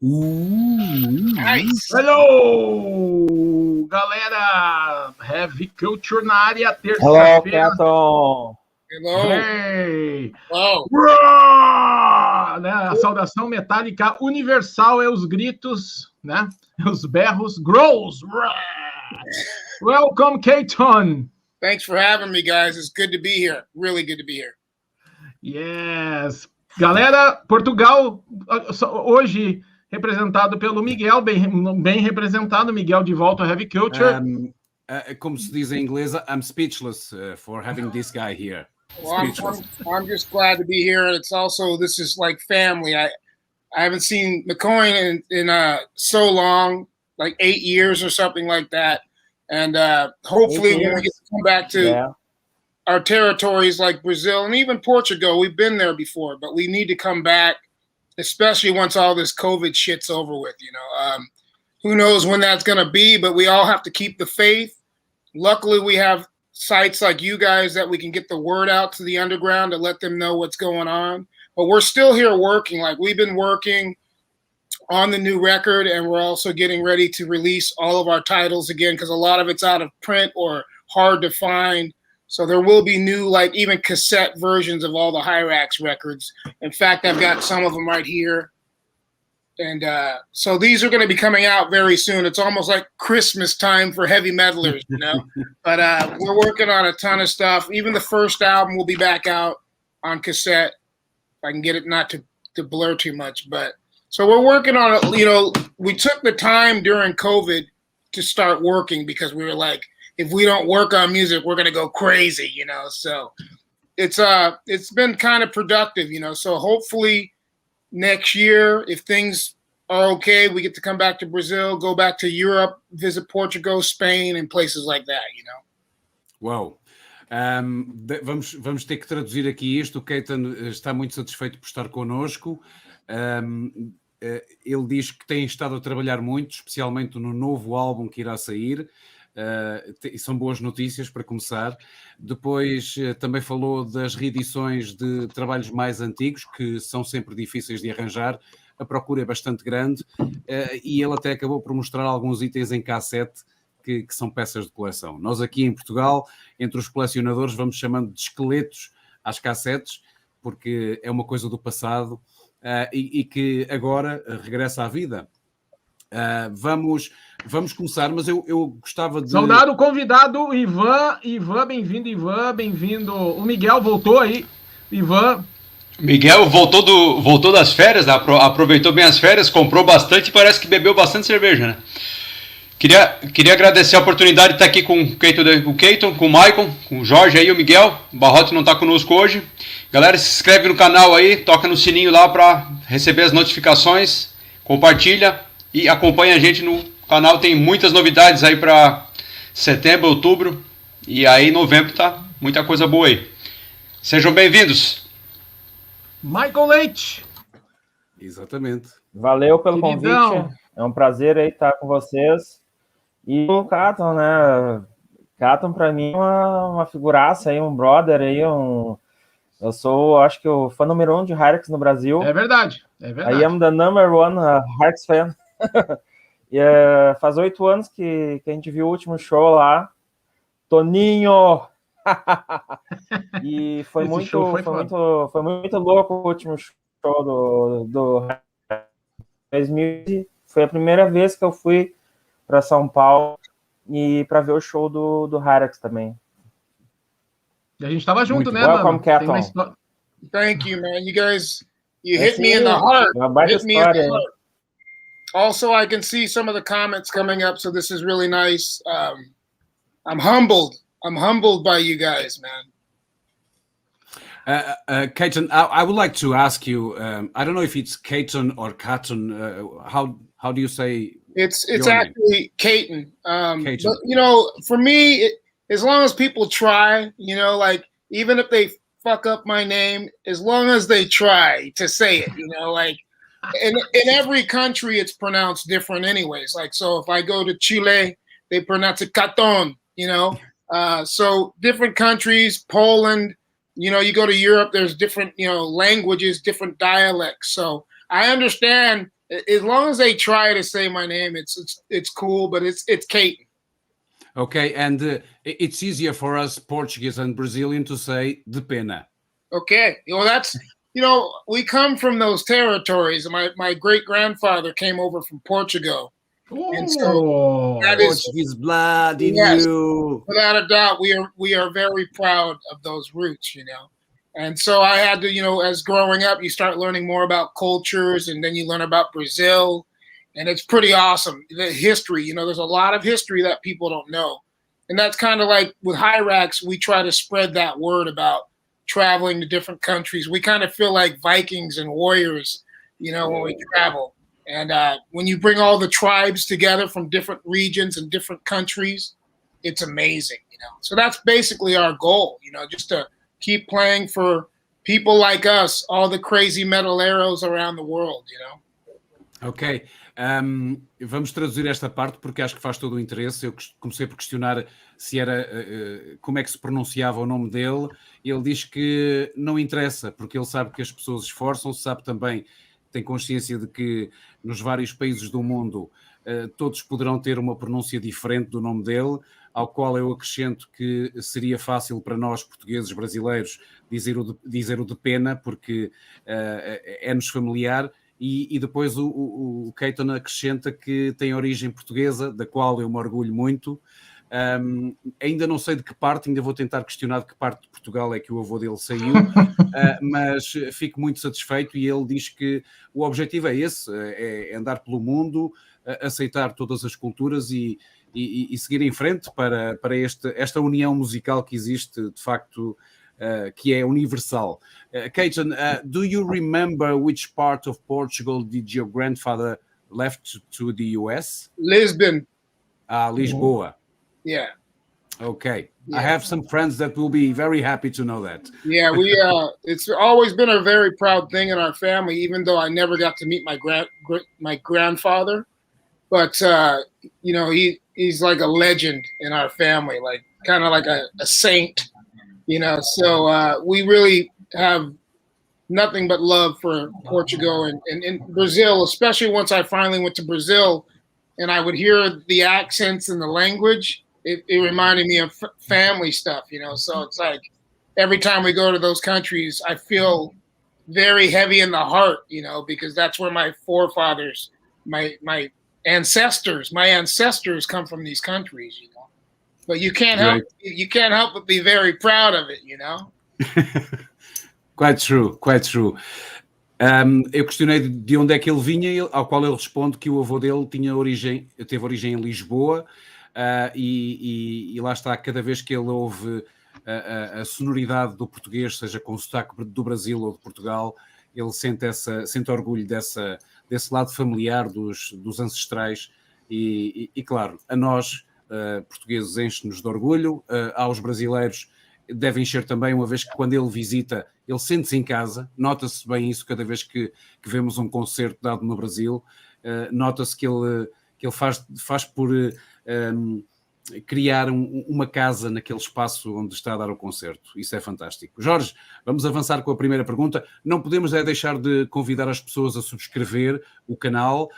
Nice. Hello, galera! Heavy Culture na área, Hello, terça-feira. Katon. Hello. Hey! Hello. Uau! Né? A saudação metálica universal é os gritos, né? Os berros. Growls! Welcome, Katon! Thanks for having me, guys. It's good to be here. Really good to be here. Yes! Galera, Portugal, hoje representado pelo Miguel, bem representado, Miguel de volta ao Heavy Culture. Como se diz em inglês, I'm speechless for having this guy here. Well, I'm just glad to be here. And it's also, this is like family. I haven't seen McCoy in so long, like 8 years or something like that. And hopefully when we get to come back to our territories like Brazil and even Portugal, we've been there before, but we need to come back, especially once all this COVID shit's over with, you know. Who knows when that's going to be, but we all have to keep the faith. Luckily, we have sites like you guys that we can get the word out to the underground to let them know what's going on. But we're still here working. Like, we've been working on the new record, and we're also getting ready to release all of our titles again because a lot of it's out of print or hard to find. So there will be new, like, even cassette versions of all the Hirax records. In fact, I've got some of them right here. And so these are going to be coming out very soon. It's almost like Christmas time for heavy metalers, you know. But we're working on a ton of stuff. Even the first album will be back out on cassette. If I can get it not to blur too much. But so we're working on it. You know, we took the time during COVID to start working because we were like, if we don't work on music, we're going to go crazy, you know. So it's been kind of productive, you know. So hopefully next year, if things are okay, we get to come back to Brazil, go back to Europe, visit Portugal, Spain, and places like that, you know. Uau! Vamos ter que traduzir aqui isto. O Katon está muito satisfeito por estar connosco. Ele diz que tem estado a trabalhar muito, especialmente no novo álbum que irá sair. São boas notícias para começar. Depois também falou das reedições de trabalhos mais antigos, que são sempre difíceis de arranjar. A procura é bastante grande e ele até acabou por mostrar alguns itens em cassete que são peças de coleção. Nós aqui em Portugal, entre os colecionadores, vamos chamando de esqueletos às cassetes, porque é uma coisa do passado e que agora regressa à vida. Vamos começar, mas eu gostava de... Saudar o convidado, Ivan, bem-vindo, Ivan, bem-vindo. O Miguel voltou aí, Ivan. Miguel voltou das férias, aproveitou bem as férias, comprou bastante e parece que bebeu bastante cerveja, né? Queria agradecer a oportunidade de estar aqui com o Katon, com o Maicon, com o Jorge aí, o Miguel. O Barrote não está conosco hoje. Galera, se inscreve no canal aí, toca no sininho lá para receber as notificações, compartilha e acompanha a gente no canal. Tem muitas novidades aí para setembro, outubro e aí novembro tá muita coisa boa aí. Sejam bem-vindos. Michael Leite. Exatamente. Valeu pelo convite. É um prazer aí estar com vocês. E o Katon, né? Katon, para mim, é uma figuraça aí, um brother aí, Eu sou, acho que, o fã número 1 de Hirax no Brasil. É verdade. I am the number one Hirax fan. E faz 8 anos que a gente viu o último show lá. Toninho! E foi muito louco o último show do 2000. Foi a primeira vez que eu fui para São Paulo e para ver o show do Hirax também. E a gente tava junto, né, mano? Thank you, man. You guys, hit me in the heart. Hit me in the heart. Also, I can see some of the comments coming up, so this is really nice. I'm humbled. I'm humbled by you guys, man. Katon, I would like to ask you. I don't know if it's Katon or Katon. How do you say? It's actually Katon. But, you know, for me, as long as people try, you know, like even if they fuck up my name, as long as they try to say it, you know, like in every country it's pronounced different, anyways. Like, so if I go to Chile, they pronounce it Katon, you know. So different countries, Poland, you know, you go to Europe, there's different, you know, languages, different dialects. So I understand As long as they try to say my name, it's cool, but it's Katon. Okay, and it's easier for us Portuguese and Brazilian to say De Pena. Okay, that's we come from those territories. My great grandfather came over from Portugal, and so that is Portuguese blood in yes, you. Without a doubt, we are very proud of those roots, And so I had to, as growing up, you start learning more about cultures, and then you learn about Brazil, and it's pretty awesome. The history, there's a lot of history that people don't know. And that's kind of like with Hirax, we try to spread that word about traveling to different countries. We kind of feel like Vikings and warriors, when we travel. And when you bring all the tribes together from different regions and different countries, it's amazing, So that's basically our goal, just to keep playing for people like us, all the crazy metaleros around the world, Ok. Vamos traduzir esta parte porque acho que faz todo o interesse. Eu comecei por questionar se era como é que se pronunciava o nome dele. Ele diz que não interessa, porque ele sabe que as pessoas esforçam-se, sabe também, tem consciência de que nos vários países do mundo todos poderão ter uma pronúncia diferente do nome dele, ao qual eu acrescento que seria fácil para nós, portugueses brasileiros, dizer o De Pena, porque é-nos familiar. E depois o Katon acrescenta que tem origem portuguesa, da qual eu me orgulho muito. Ainda não sei de que parte, ainda vou tentar questionar de que parte de Portugal é que o avô dele saiu, mas fico muito satisfeito e ele diz que o objetivo é esse, é andar pelo mundo, aceitar todas as culturas e seguir em frente para esta união musical que existe, de facto, que é universal. Katon, do you remember which part of Portugal did your grandfather left to the US? Lisbon. Lisboa. Yeah. Okay. Yeah. I have some friends that will be very happy to know that. Yeah, it's always been a very proud thing in our family, even though I never got to meet my grandfather. But he's like a legend in our family, like kind of like a saint. So we really have nothing but love for Portugal and Brazil, especially once I finally went to Brazil and I would hear the accents and the language. It reminded me of family stuff, So it's like every time we go to those countries, I feel very heavy in the heart, because that's where my forefathers, my ancestors come from these countries, But you can't help but be very proud of it, Quite true. Eu questionei de onde é que ele vinha, ao qual ele responde que o avô dele teve origem em Lisboa, e lá está, cada vez que ele ouve a sonoridade do português, seja com o sotaque do Brasil ou de Portugal, ele sente orgulho desse lado familiar dos ancestrais e claro, a nós portugueses enche-nos de orgulho, aos brasileiros deve encher também, uma vez que quando ele visita, ele sente-se em casa, nota-se bem isso cada vez que vemos um concerto dado no Brasil, nota-se que ele faz por criar uma casa naquele espaço onde está a dar o concerto. Isso é fantástico. Jorge, vamos avançar com a primeira pergunta. Não podemos deixar de convidar as pessoas a subscrever o canal,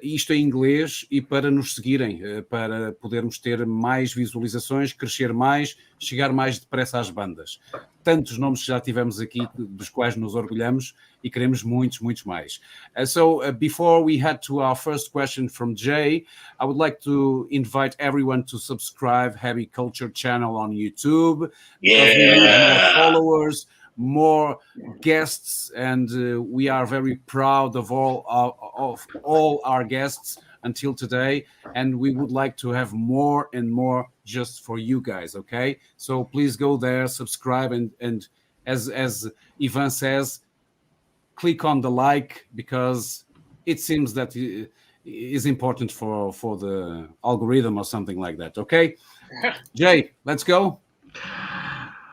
isto em inglês, e para nos seguirem, para podermos ter mais visualizações, crescer mais, chegar mais depressa às bandas. Tantos nomes que já tivemos aqui, dos quais nos orgulhamos, e queremos muitos, muitos mais. So before we head to our first question from Jay, I would like to invite everyone to subscribe Heavy Culture channel on YouTube. Because we need more followers, more guests, and we are very proud of all our guests until today, and we would like to have more and more just for you guys, okay? So please go there, subscribe, and as Ivan says, click on the like, because it seems that it is important for the algorithm or something like that, okay? Jay, let's go.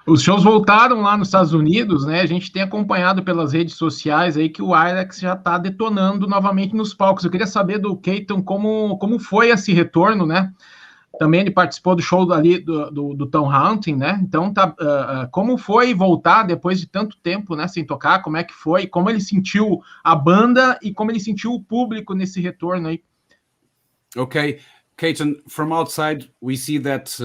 Os shows voltaram lá nos Estados Unidos, né? A gente tem acompanhado pelas redes sociais aí que o Hirax já está detonando novamente nos palcos. Eu queria saber do Katon como foi esse retorno, né? também ele participou do show ali do Tom Hunting, né? Então, como foi voltar depois de tanto tempo, né, sem tocar? Como é que foi? Como ele sentiu a banda e como ele sentiu o público nesse retorno aí? Okay, Katon, from outside, we see that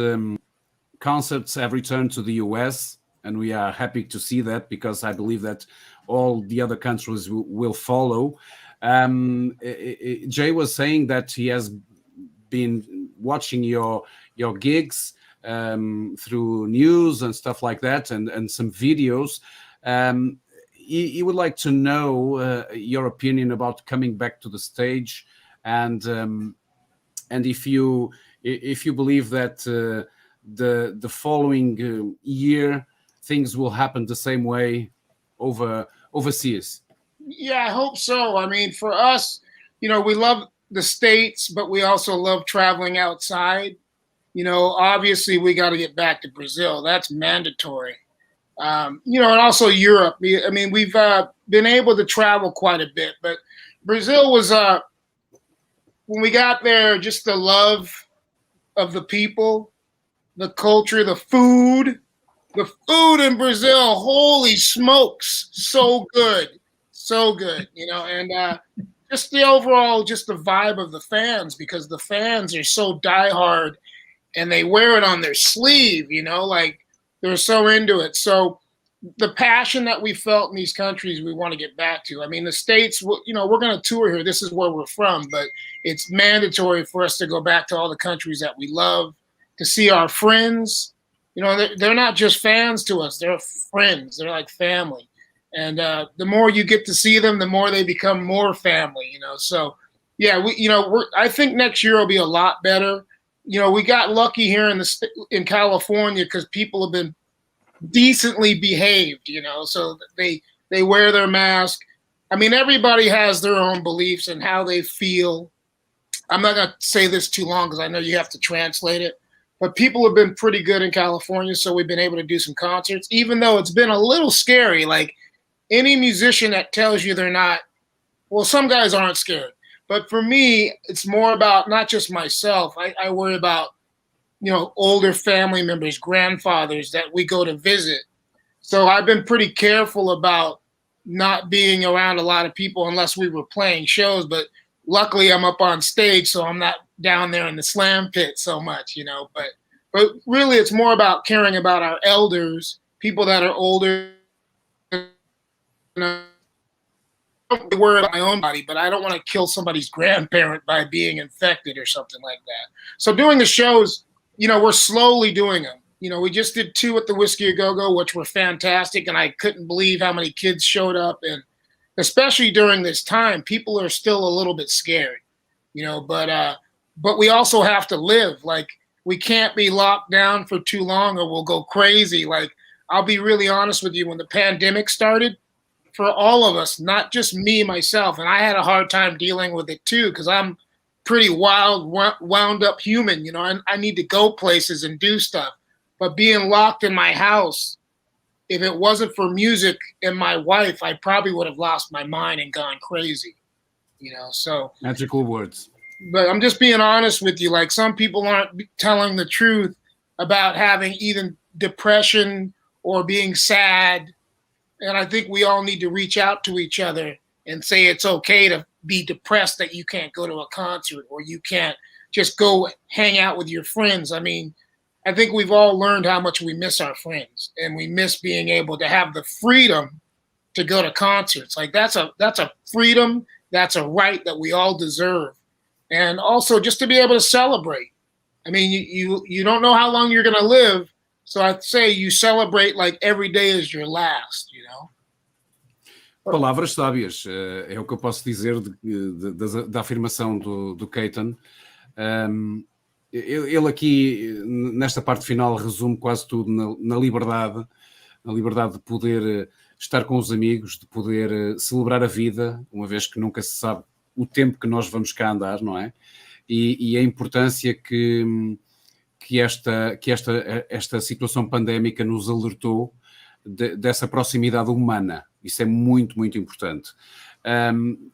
concerts have returned to the US, and we are happy to see that because I believe that all the other countries will follow. Jay was saying that he has been watching your gigs through news and stuff like that, and some videos. He would like to know your opinion about coming back to the stage, and if you believe that the following year things will happen the same way overseas. Yeah, I hope so. I mean, for us, we love the States, but we also love traveling outside. Obviously we got to get back to Brazil. That's mandatory. And also Europe. I mean, we've been able to travel quite a bit, but Brazil was, when we got there, just the love of the people, the culture, the food in Brazil, holy smokes, so good. So good, and just the overall, just the vibe of the fans, because the fans are so diehard and they wear it on their sleeve, like they're so into it. So the passion that we felt in these countries, we want to get back to. I mean, the States, we're going to tour here. This is where we're from, but it's mandatory for us to go back to all the countries that we love, to see our friends. They're not just fans to us. They're friends. They're like family. And the more you get to see them, the more they become more family, So, yeah, I think next year will be a lot better. We got lucky here in California because people have been decently behaved, so they wear their mask. I mean, everybody has their own beliefs and how they feel. I'm not going to say this too long because I know you have to translate it. But people have been pretty good in California, so we've been able to do some concerts, even though it's been a little scary. Like, any musician that tells you they're not, well, some guys aren't scared. But for me, it's more about not just myself. I worry about, older family members, grandfathers that we go to visit. So I've been pretty careful about not being around a lot of people unless we were playing shows. But luckily I'm up on stage, so I'm not down there in the slam pit so much, But really it's more about caring about our elders, people that are older. I don't worry about my own body, but I don't want to kill somebody's grandparent by being infected or something like that. So doing the shows, we're slowly doing them. We just did 2 at the Whiskey A Go-Go, which were fantastic, and I couldn't believe how many kids showed up. And especially during this time, people are still a little bit scared, but we also have to live. Like, we can't be locked down for too long or we'll go crazy. Like, I'll be really honest with you, when the pandemic started, for all of us, not just me, myself, and I had a hard time dealing with it too, because I'm pretty wound up human, I need to go places and do stuff. But being locked in my house, if it wasn't for music and my wife, I probably would have lost my mind and gone crazy, so. Magical words. But I'm just being honest with you. Like, some people aren't telling the truth about having either depression or being sad. And I think we all need to reach out to each other and say it's okay to be depressed that you can't go to a concert or you can't just go hang out with your friends. I mean, I think we've all learned how much we miss our friends, and we miss being able to have the freedom to go to concerts. Like, that's a freedom, that's a right that we all deserve. And also just to be able to celebrate. I mean, you don't know how long you're going to live. So I'd say you celebrate like every day is your last, Palavras sábias, é o que eu posso dizer da afirmação do Katon. Ele aqui, nesta parte final, resume quase tudo na liberdade de poder estar com os amigos, de poder celebrar a vida, uma vez que nunca se sabe o tempo que nós vamos cá andar, não é? E a importância que esta situação pandémica nos alertou dessa proximidade humana. Isso é muito, muito importante.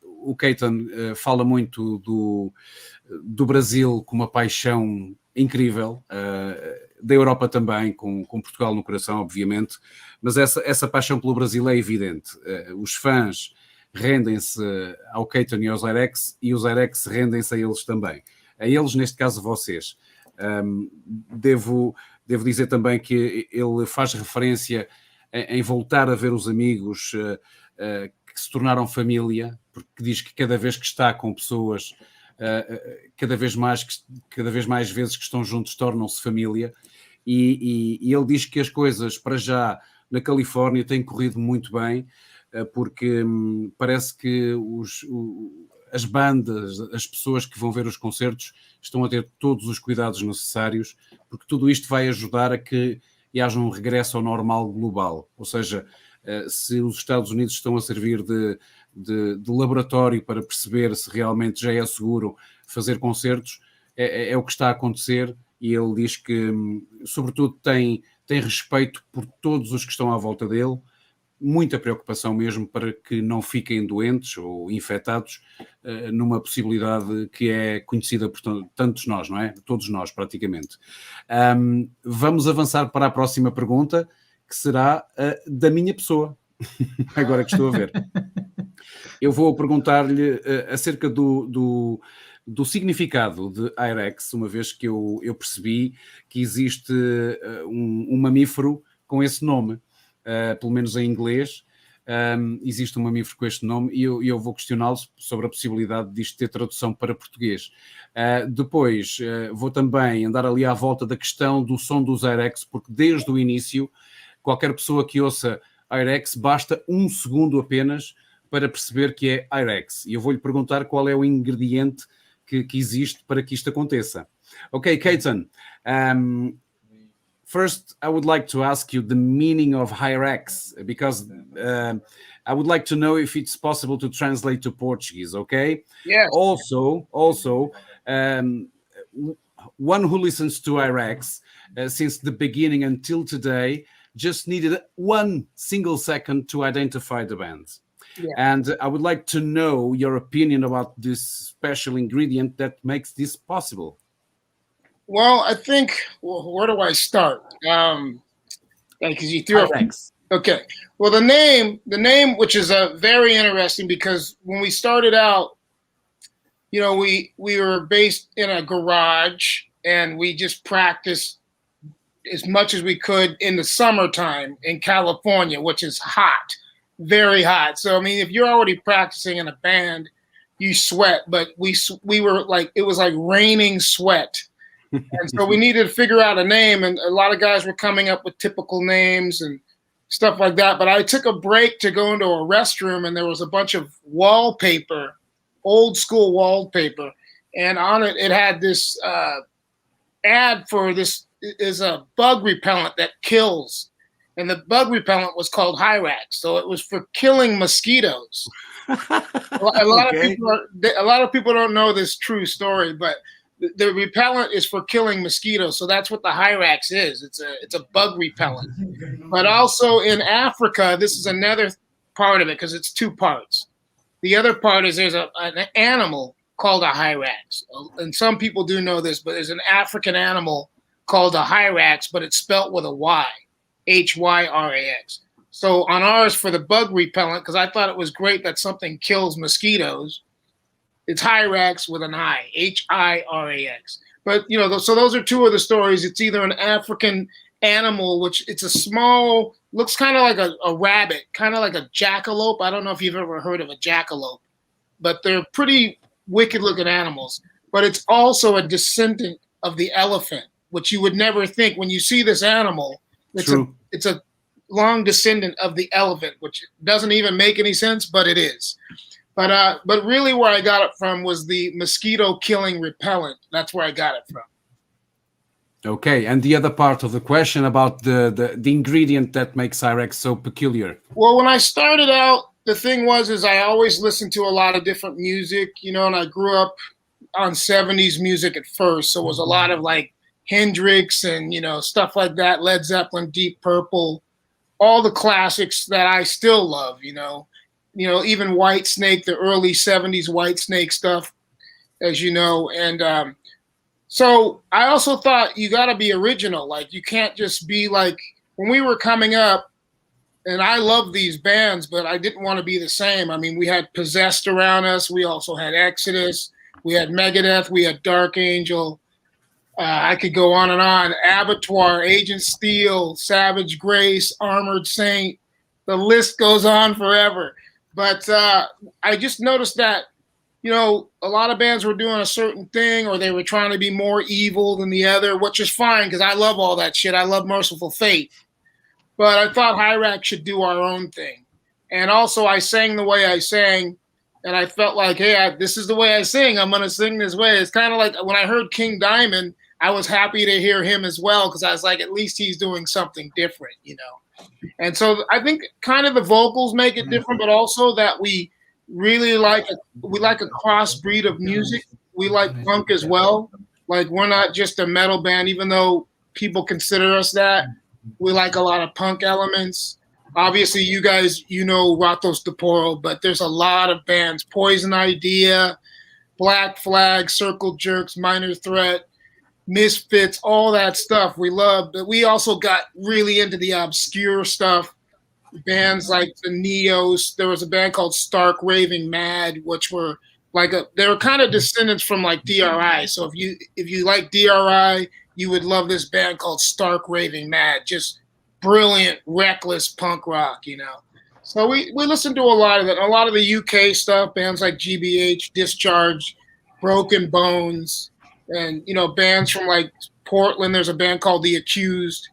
O Katon fala muito do Brasil com uma paixão incrível, da Europa também, com Portugal no coração, obviamente, mas essa paixão pelo Brasil é evidente. Os fãs rendem-se ao Katon e aos Hirax, e os Hirax rendem-se a eles também. A eles, neste caso, vocês. Devo dizer também que ele faz referência em voltar a ver os amigos que se tornaram família, porque diz que cada vez que está com pessoas, cada vez mais vezes que estão juntos, tornam-se família, e ele diz que as coisas, para já, na Califórnia, têm corrido muito bem, porque parece que as bandas, as pessoas que vão ver os concertos estão a ter todos os cuidados necessários, porque tudo isto vai ajudar a que haja um regresso ao normal global. Ou seja, se os Estados Unidos estão a servir de laboratório para perceber se realmente já é seguro fazer concertos, é o que está a acontecer, e ele diz que, sobretudo, tem respeito por todos os que estão à volta dele, muita preocupação mesmo para que não fiquem doentes ou infectados, numa possibilidade que é conhecida por tantos nós, não é? Todos nós, praticamente. Vamos avançar para a próxima pergunta, que será da minha pessoa, agora que estou a ver. Eu vou perguntar-lhe acerca do significado de Hirax, uma vez que eu percebi que existe um mamífero com esse nome. Pelo menos em inglês, existe um mamífero com este nome, e eu vou questioná-lo sobre a possibilidade disto ter tradução para português. Depois, vou também andar ali à volta da questão do som dos Hirax, porque desde o início, qualquer pessoa que ouça Hirax, basta 1 segundo apenas para perceber que é Hirax. E eu vou-lhe perguntar qual é o ingrediente que existe para que isto aconteça. Ok, Katon. First, I would like to ask you the meaning of Hirax, because I would like to know if it's possible to translate to Portuguese, okay? Yes. Also, one who listens to Hirax since the beginning until today just needed 1 single second to identify the band. Yeah. And I would like to know your opinion about this special ingredient that makes this possible. Well, I think, where do I start? Because you threw Hirax. Okay. Well, the name, which is very interesting, because when we started out, you know, we were based in a garage, and we just practiced as much as we could in the summertime in California, which is hot, very hot. So, I mean, if you're already practicing in a band, you sweat, but we were like, it was like raining sweat. And so we needed to figure out a name, and a lot of guys were coming up with typical names and stuff like that. But I took a break to go into a restroom, and there was a bunch of wallpaper, old school wallpaper. And on it, it had this ad for this is a bug repellent that kills. And the bug repellent was called Hirax. So it was for killing mosquitoes. a lot of people don't know this true story, but the repellent is for killing mosquitoes, so that's what the Hirax is. It's a bug repellent. But also in Africa, this is another part of it, because it's 2 parts. The other part is there's an animal called a Hirax, and some people do know this, but there's an African animal called a Hirax, but it's spelt with a Y, Hyrax. So on ours, for the bug repellent, because I thought it was great that something kills mosquitoes, it's Hirax with an I, Hirax. But, you know, so those are 2 of the stories. It's either an African animal, which it's a small, looks kind of like a rabbit, kind of like a jackalope. I don't know if you've ever heard of a jackalope, but they're pretty wicked looking animals. But it's also a descendant of the elephant, which you would never think when you see this animal. It's a long descendant of the elephant, which doesn't even make any sense, but it is. But really where I got it from was the mosquito killing repellent. That's where I got it from. Okay, and the other part of the question about the ingredient that makes Hirax so peculiar. Well, when I started out, the thing is I always listened to a lot of different music, you know, and I grew up on 70s music at first. So it was a lot of like Hendrix and, you know, stuff like that, Led Zeppelin, Deep Purple, all the classics that I still love, you know, even Whitesnake, the early 70s Whitesnake stuff, as you know. And So I also thought you got to be original. Like you can't just be like when we were coming up, and I love these bands, but I didn't want to be the same. I mean, we had Possessed around us. We also had Exodus. We had Megadeth. We had Dark Angel. I could go on and on. Abattoir, Agent Steel, Savage Grace, Armored Saint. The list goes on forever. But I just noticed that, you know, a lot of bands were doing a certain thing or they were trying to be more evil than the other, which is fine because I love all that shit. I love Merciful Fate. But I thought Hirax should do our own thing. And also I sang the way I sang, and I felt like, hey, this is the way I sing. I'm going to sing this way. It's kind of like when I heard King Diamond, I was happy to hear him as well because I was like, at least he's doing something different, you know. And so I think kind of the vocals make it different, but also that we really like a crossbreed of music. We like punk as well. Like we're not just a metal band, even though people consider us that. We like a lot of punk elements. Obviously, you guys, you know Ratos de Poro, but there's a lot of bands. Poison Idea, Black Flag, Circle Jerks, Minor Threat, Misfits, all that stuff we love. But we also got really into the obscure stuff. Bands like the Neos. There was a band called Stark Raving Mad, which were they were kind of descendants from like DRI. So if you like DRI, you would love this band called Stark Raving Mad. Just brilliant, reckless punk rock, you know. So we listened to a lot of that. A lot of the UK stuff, bands like GBH, Discharge, Broken Bones, and, you know, bands from like Portland. There's a band called The Accused.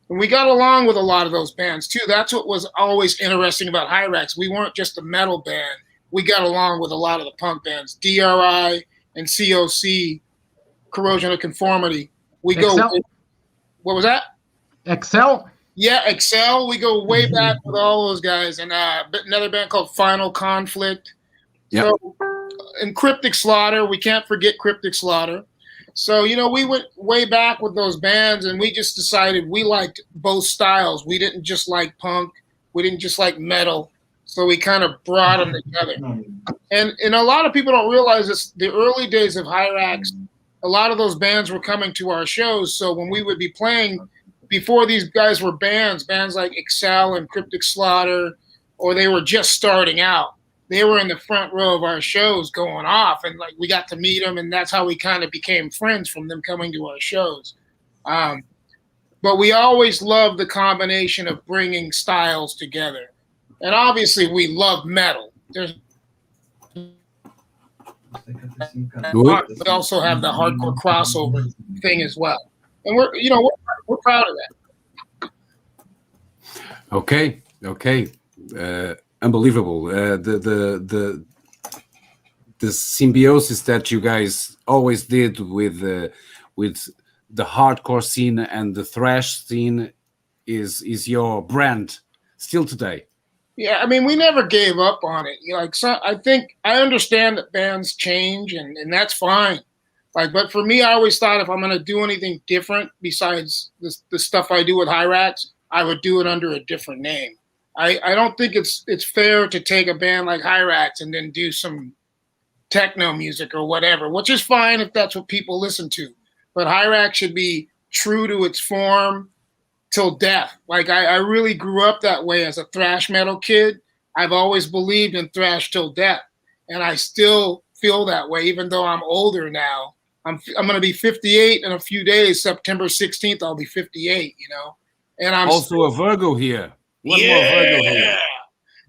And we got along with a lot of those bands too. That's what was always interesting about Hirax. We weren't just a metal band. We got along with a lot of the punk bands, DRI and COC, Corrosion of Conformity. We Excel? go. What was that? Excel? Yeah, Excel. We go way back with all those guys, and another band called Final Conflict. Yep. So, and Cryptic Slaughter. We can't forget Cryptic Slaughter. So, you know, we went way back with those bands, and we just decided we liked both styles. We didn't just like punk. We didn't just like metal. So we kind of brought them together. And a lot of people don't realize this. The early days of Hirax, a lot of those bands were coming to our shows. So when we would be playing, before these guys were bands like Excel and Cryptic Slaughter, or they were just starting out, they were in the front row of our shows going off, and like we got to meet them, and that's how we kind of became friends from them coming to our shows. But we always loved the combination of bringing styles together. And obviously we love metal. We also have the hardcore crossover thing as well. And we're proud of that. Okay. Unbelievable. The symbiosis that you guys always did with the hardcore scene and the thrash scene is your brand still today. Yeah, I mean, we never gave up on it. I think I understand that bands change, and that's fine. But for me, I always thought if I'm going to do anything different besides the stuff I do with Hirax, I would do it under a different name. I don't think it's fair to take a band like Hirax and then do some techno music or whatever, which is fine if that's what people listen to. But Hirax should be true to its form till death. I really grew up that way as a thrash metal kid. I've always believed in thrash till death, and I still feel that way, even though I'm older now. I'm going to be 58 in a few days. September 16th, I'll be 58. You know, and I'm also a Virgo here. One more Virgo here,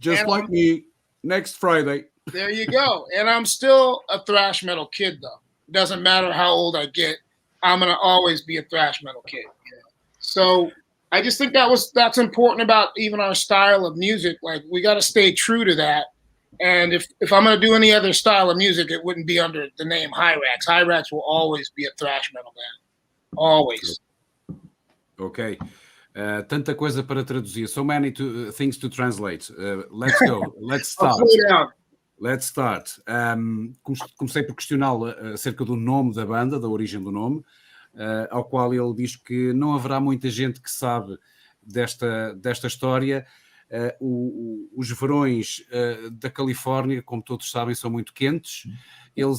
just like me. Next Friday. There you go. And I'm still a thrash metal kid, though. It doesn't matter how old I get. I'm going to always be a thrash metal kid. You know? So I just think that's important about even our style of music. Like, we got to stay true to that. And if I'm going to do any other style of music, it wouldn't be under the name Hirax. Hirax will always be a thrash metal band. Always. Okay. Tanta coisa para traduzir. So many things to translate. Let's go. Let's start. Let's start. Comecei por questioná-lo acerca do nome da banda, da origem do nome, ao qual ele diz que não haverá muita gente que sabe desta história. Os verões da Califórnia, como todos sabem, são muito quentes.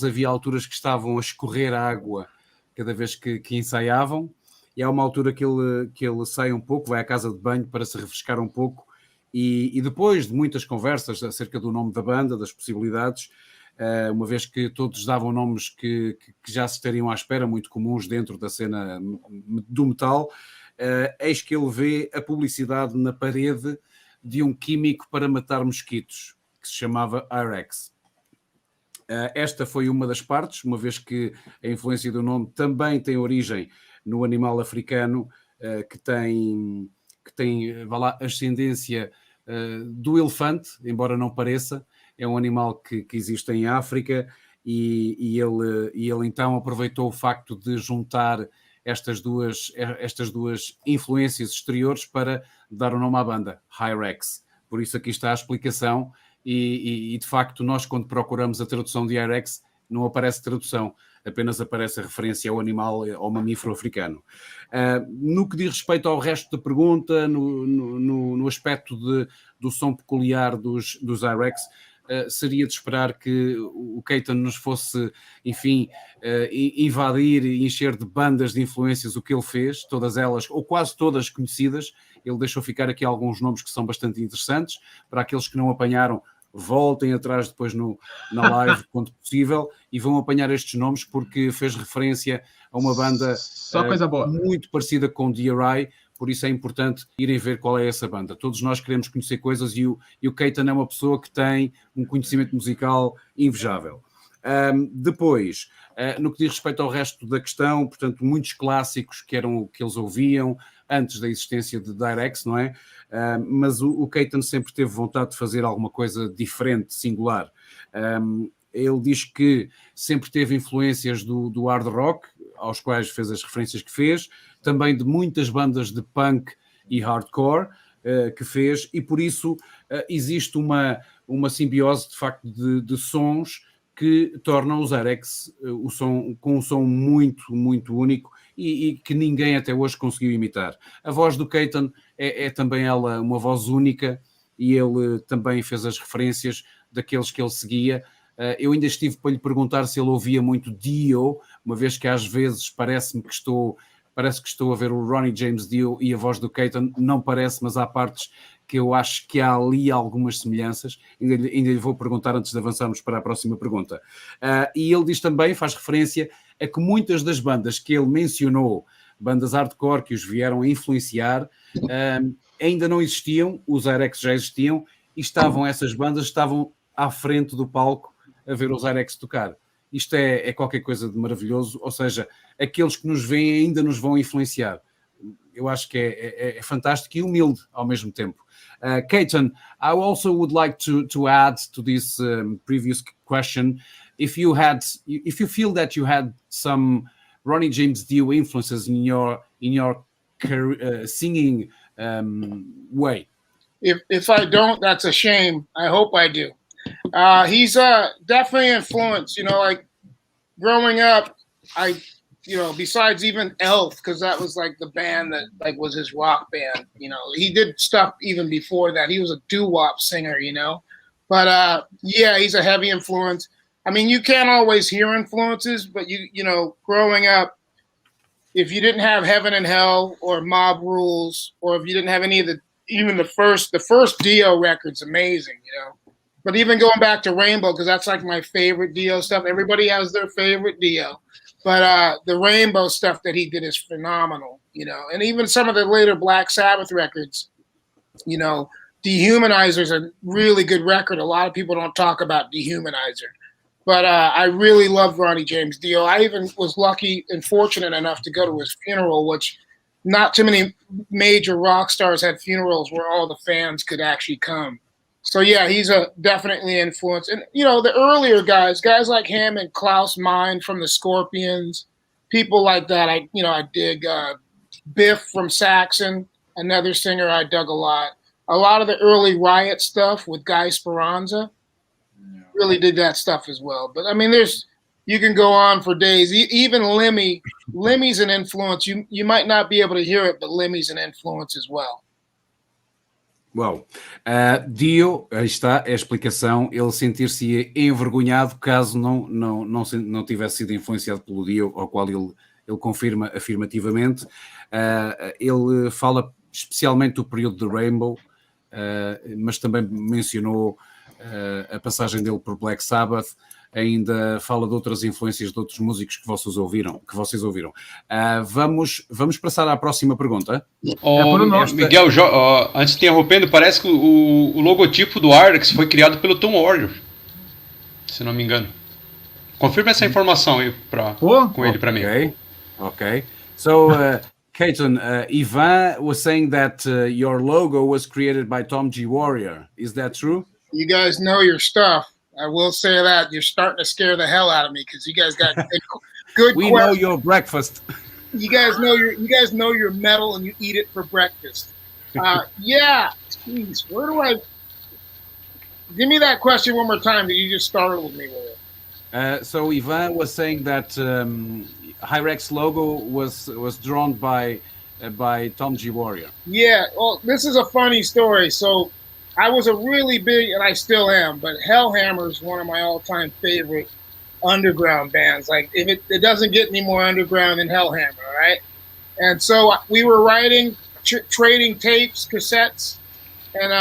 Havia alturas que estavam a escorrer água cada vez que ensaiavam, e há uma altura que ele sai um pouco, vai à casa de banho para se refrescar um pouco, e depois de muitas conversas acerca do nome da banda, das possibilidades, uma vez que todos davam nomes que já se estariam à espera, muito comuns dentro da cena do metal, eis que ele vê a publicidade na parede de um químico para matar mosquitos, que se chamava Hirax. Esta foi uma das partes, uma vez que a influência do nome também tem origem no animal africano, que tem vá lá, ascendência do elefante, embora não pareça. É um animal que existe em África, e ele então aproveitou o facto de juntar estas duas influências exteriores para dar o nome à banda, Hirax. Por isso aqui está a explicação, e de facto nós, quando procuramos a tradução de Hirax, não aparece tradução, apenas aparece a referência ao animal, ao mamífero africano. No que diz respeito ao resto da pergunta, no aspecto do som peculiar dos Hirax, seria de esperar que o Katon nos fosse, enfim, invadir e encher de bandas de influências o que ele fez, todas elas, ou quase todas conhecidas. Ele deixou ficar aqui alguns nomes que são bastante interessantes. Para aqueles que não apanharam, voltem atrás depois na live, quando possível, e vão apanhar estes nomes, porque fez referência a uma banda só coisa boa, muito parecida com DRI. Por isso é importante irem ver qual é essa banda. Todos nós queremos conhecer coisas, e o Katon é uma pessoa que tem um conhecimento musical invejável. Depois, no que diz respeito ao resto da questão, portanto, muitos clássicos que eram o que eles ouviam antes da existência de Hirax, não é? Mas o Katon sempre teve vontade de fazer alguma coisa diferente, singular. Ele diz que sempre teve influências do hard rock, aos quais fez as referências que fez, também de muitas bandas de punk e hardcore que fez, e por isso existe uma simbiose, de facto, de sons que tornam os Hirax com um som muito, muito único, e que ninguém até hoje conseguiu imitar. A voz do Katon é também ela uma voz única, e ele também fez as referências daqueles que ele seguia. Eu ainda estive para lhe perguntar se ele ouvia muito Dio, uma vez que às vezes parece que estou a ver o Ronnie James Dio e a voz do Katon. Não parece, mas há partes que eu acho que há ali algumas semelhanças. Ainda lhe vou perguntar antes de avançarmos para a próxima pergunta. E ele diz também, faz referência a que muitas das bandas que ele mencionou, bandas hardcore que os vieram a influenciar, ainda não existiam, os Hirax já existiam, e essas bandas estavam à frente do palco a ver os Hirax tocar. Isto é qualquer coisa de maravilhoso, ou seja, aqueles que nos veem ainda nos vão influenciar. Eu acho que é fantástico e humilde ao mesmo tempo. Katon, I also would like to add to this previous question, if you feel that you had some Ronnie James Dio influences in your singing way. If I don't, that's a shame. I hope I do. He's definitely influenced, like growing up, besides even Elf, because that was like the band that like was his rock band, he did stuff even before that. He was a doo-wop singer, but yeah, he's a heavy influence. I mean, you can't always hear influences, but growing up, if you didn't have Heaven and Hell or Mob Rules, or if you didn't have any of the first Dio record's amazing, But even going back to Rainbow, because that's like my favorite Dio stuff. Everybody has their favorite Dio, but the Rainbow stuff that he did is phenomenal, And even some of the later Black Sabbath records, Dehumanizer is a really good record. A lot of people don't talk about Dehumanizer, but I really love Ronnie James Dio. I even was lucky and fortunate enough to go to his funeral, which not too many major rock stars had funerals where all the fans could actually come. So yeah, he's definitely influenced. And the earlier guys like him and Klaus Meine from the Scorpions, people like that. I dig Biff from Saxon, another singer I dug a lot. A lot of the early Riot stuff with Guy Speranza, really did that stuff as well. But I mean, you can go on for days. Even Lemmy's an influence. You might not be able to hear it, but Lemmy's an influence as well. Uau. Dio, aí está a explicação, ele sentir-se envergonhado caso não tivesse sido influenciado pelo Dio, ao qual ele ele confirma afirmativamente. Ele fala especialmente do período de Rainbow, mas também mencionou a passagem dele por Black Sabbath, ainda fala de outras influências de outros músicos que vocês ouviram. Vamos passar à próxima pergunta. Miguel, antes de interrompendo, parece que o logotipo do Hirax foi criado pelo Tom Warrior, se não me engano. Confirma essa informação aí com ele para mim. Okay. So, Katon, Ivan was saying that your logo was created by Tom G. Warrior. Is that true? You guys know your stuff. I will say that. You're starting to scare the hell out of me because you guys got good We questions. know your breakfast. You guys know your metal and you eat it for breakfast. Yeah. Jeez, where do I? Give me that question one more time that you just startled me with it. So Ivan was saying that Hirax logo was drawn by Tom G. Warrior. Yeah. Well, this is a funny story. So I was a really big, and I still am, but Hellhammer is one of my all-time favorite underground bands. Like, if it doesn't get any more underground than Hellhammer, right? And so we were writing, trading tapes, cassettes, and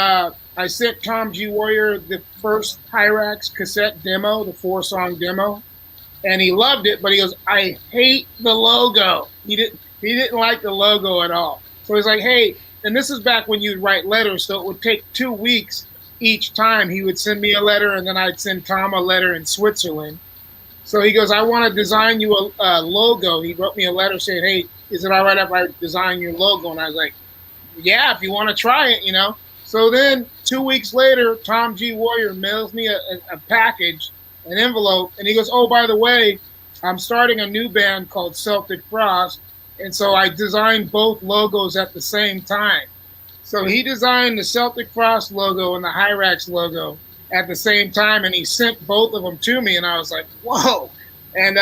I sent Tom G. Warrior the first Hirax cassette demo, the 4-song demo, and he loved it, but he goes, I hate the logo. He didn't like the logo at all. So he's like, hey, and this is back when you'd write letters, so it would take 2 weeks each time. He would send me a letter, and then I'd send Tom a letter in Switzerland. So he goes, I want to design you a logo. He wrote me a letter saying, hey, is it all right if I design your logo? And I was like, yeah, if you want to try it, you know. So then 2 weeks later, Tom G. Warrior mails me a package, an envelope, and he goes, oh, by the way, I'm starting a new band called Celtic Frost. And so I designed both logos at the same time. So he designed the Celtic Frost logo and the Hirax logo at the same time, and he sent both of them to me, and I was like, whoa. And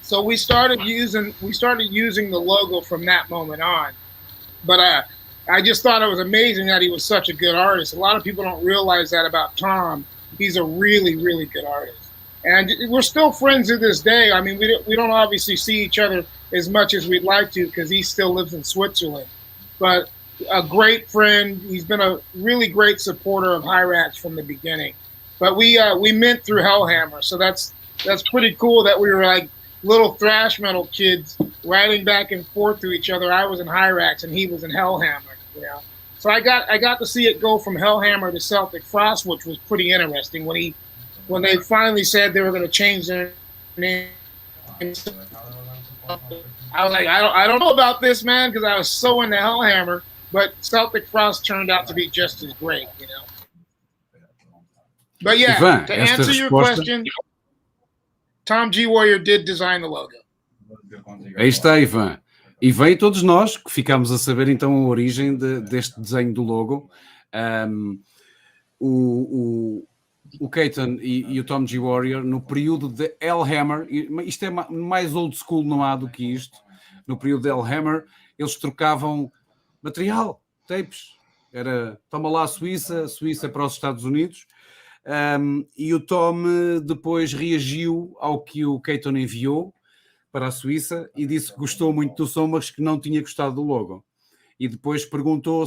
so we started using the logo from that moment on. But I just thought it was amazing that he was such a good artist. A lot of people don't realize that about Tom. He's a really, really good artist. And we're still friends to this day. I mean, we don't obviously see each other as much as we'd like to because he still lives in Switzerland. But a great friend. He's been a really great supporter of Hirax from the beginning. But we met through Hellhammer, so that's pretty cool that we were like little thrash metal kids riding back and forth to each other. I was in Hirax and he was in Hellhammer. You know? So I got to see it go from Hellhammer to Celtic Frost, which was pretty interesting when they finally said they were going to change their name. I was like, I don't know about this, man, because I was so into Hellhammer, but Celtic Frost turned out to be just as great, you know. But yeah, Ivan, to answer your question, Tom G. Warrior did design the logo. Aí está, Ivan. Ivan e todos nós que ficámos a saber então a origem deste desenho do logo. O Katon e o Tom G. Warrior, no período de Hellhammer, isto é mais old school, não há do que isto. No período de Hellhammer, eles trocavam material, tapes. Era, toma lá a Suíça para os Estados Unidos. E o Tom depois reagiu ao que o Katon enviou para a Suíça e disse que gostou muito do som, mas que não tinha gostado do logo. E depois perguntou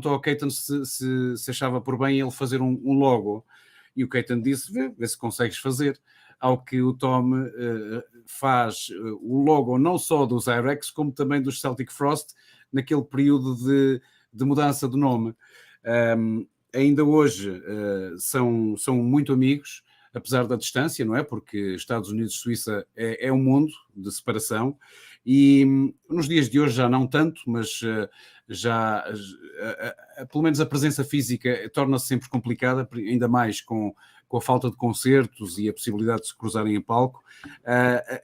ao Katon se achava por bem ele fazer um logo. E o Katon disse, vê se consegues fazer. Ao que o Tom faz o logo não só dos Hirax, como também dos Celtic Frost, naquele período de mudança de nome. Ainda hoje são muito amigos, apesar da distância, não é? Porque Estados Unidos e Suíça é um mundo de separação. E nos dias de hoje já não tanto, mas pelo menos a presença física torna-se sempre complicada, ainda mais com a falta de concertos e a possibilidade de se cruzarem em palco.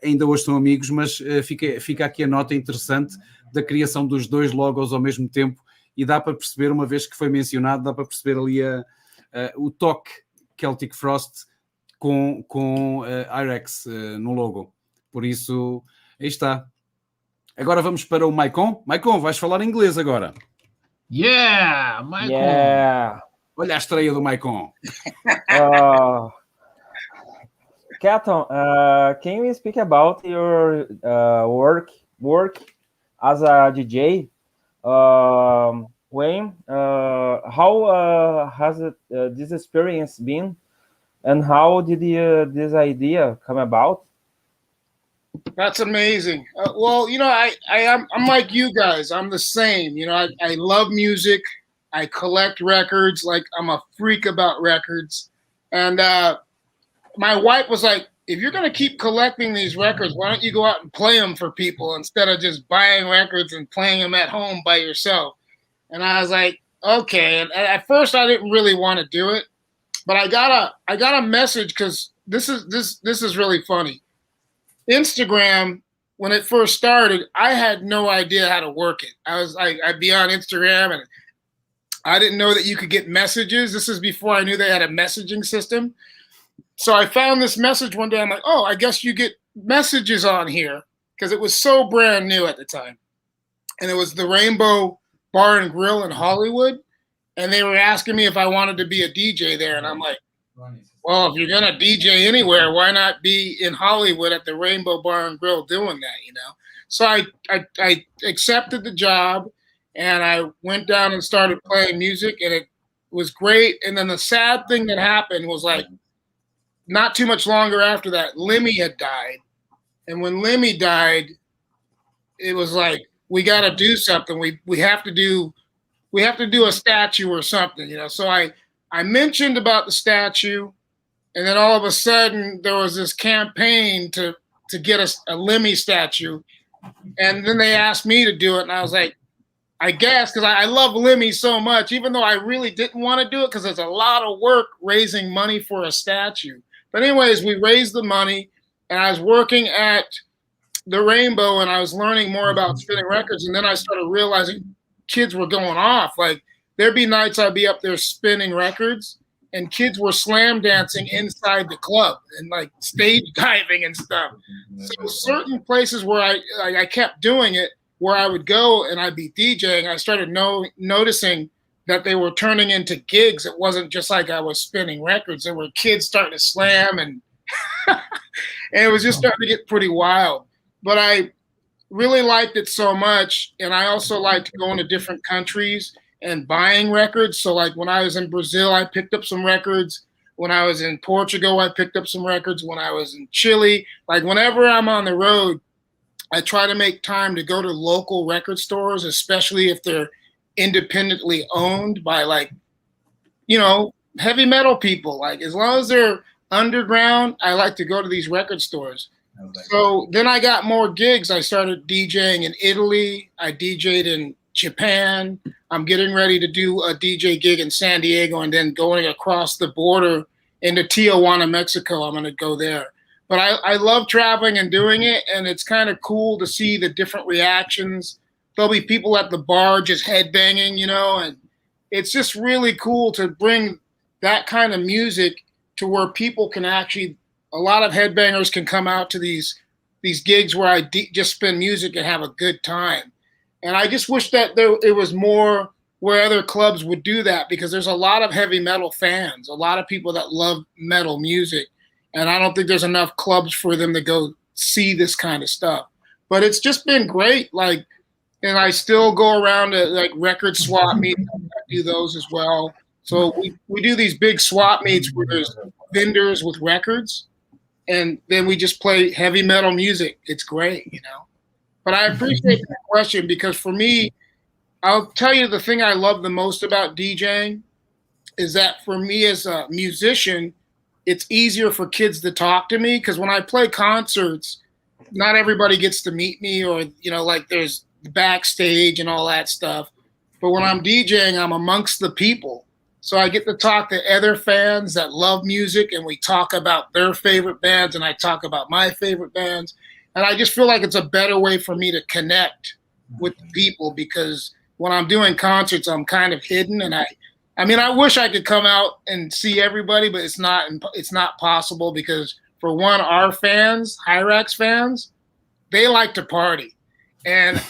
Ainda hoje são amigos, mas fica aqui a nota interessante da criação dos dois logos ao mesmo tempo, e dá para perceber, uma vez que foi mencionado, dá para perceber ali o toque Celtic Frost com Hirax no logo. Por isso, aí está. Agora vamos para o Maicon. Maicon, vais falar inglês agora. Yeah, Maicon. Yeah. Olha a estreia do Maicon. Katon, can you speak about your work as a DJ? Wayne, how has this experience been, and how did this idea come about? That's amazing. Well, you know, I'm like you guys. I'm the same. You know, I love music. I collect records. Like, I'm a freak about records. And my wife was like, if you're going to keep collecting these records, why don't you go out and play them for people instead of just buying records and playing them at home by yourself? And I was like, okay. And at first I didn't really want to do it, but I got a message, because this is really funny. Instagram, when it first started, I had no idea how to work it. I'd be on Instagram and I didn't know that you could get messages. This is before I knew they had a messaging system. So I found this message one day. I'm like, oh, I guess you get messages on here, because it was so brand new at the time. And it was the Rainbow Bar and Grill in Hollywood. And they were asking me if I wanted to be a DJ there. And I'm like, well, if you're going to DJ anywhere, why not be in Hollywood at the Rainbow Bar and Grill doing that, you know? So I accepted the job, and I went down and started playing music, and it was great. And then the sad thing that happened was, like, not too much longer after that, Lemmy had died. And when Lemmy died, it was like, we got to do something. We have to do a statue or something, you know? So I mentioned about the statue, and then all of a sudden there was this campaign to get a Lemmy statue. And then they asked me to do it, and I was like, I guess, because I love Lemmy so much, even though I really didn't want to do it, because it's a lot of work raising money for a statue. But anyways, we raised the money, and I was working at the Rainbow, and I was learning more about spinning records, and then I started realizing kids were going off. Like, there'd be nights I'd be up there spinning records, and kids were slam dancing inside the club and, like, stage diving and stuff. So certain places where I kept doing it, where I would go and I'd be DJing, I started noticing that they were turning into gigs. It wasn't just like I was spinning records. There were kids starting to slam, and and it was just starting to get pretty wild. But I really liked it so much, and I also liked going to different countries and buying records. So, like, when I was in Brazil, I picked up some records. When I was in Portugal, I picked up some records. When I was in Chile, like, whenever I'm on the road, I try to make time to go to local record stores, especially if they're independently owned by, like, you know, heavy metal people. Like, as long as they're underground, I like to go to these record stores. So then I got more gigs. I started DJing in Italy. I DJ'd in Japan. I'm getting ready to do a DJ gig in San Diego, and then going across the border into Tijuana, Mexico. I'm going to go there. But I love traveling and doing it, and it's kind of cool to see the different reactions. There'll be people at the bar just headbanging, you know, and it's just really cool to bring that kind of music to where people can actually, a lot of headbangers can come out to these gigs where I just spin music and have a good time. And I just wish that it was more where other clubs would do that, because there's a lot of heavy metal fans, a lot of people that love metal music. And I don't think there's enough clubs for them to go see this kind of stuff. But it's just been great. Like, and I still go around to, like, record swap meets. I do those as well. So we do these big swap meets where there's vendors with records, and then we just play heavy metal music. It's great, you know. But I appreciate that question, because for me, I'll tell you the thing I love the most about DJing is that for me as a musician, it's easier for kids to talk to me, because when I play concerts, not everybody gets to meet me, or, you know, like, there's backstage and all that stuff. But when I'm DJing, I'm amongst the people. So I get to talk to other fans that love music, and we talk about their favorite bands, and I talk about my favorite bands. And I just feel like it's a better way for me to connect with the people, because when I'm doing concerts, I'm kind of hidden. And I mean, I wish I could come out and see everybody, but it's not possible, because, for one, our fans, Hirax fans, they like to party. And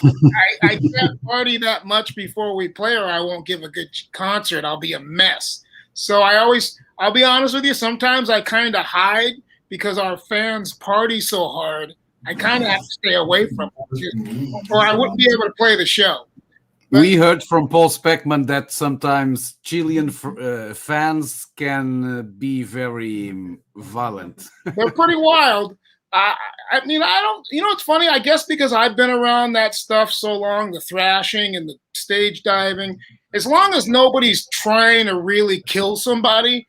I can't party that much before we play, or I won't give a good concert. I'll be a mess. So I'll be honest with you, sometimes I kind of hide, because our fans party so hard, I kind of have to stay away from it, or I wouldn't be able to play the show. But we heard from Paul Speckman that sometimes Chilean fans can be very violent. They're pretty wild. I mean, I don't, you know, it's funny, I guess because I've been around that stuff so long, the thrashing and the stage diving, as long as nobody's trying to really kill somebody,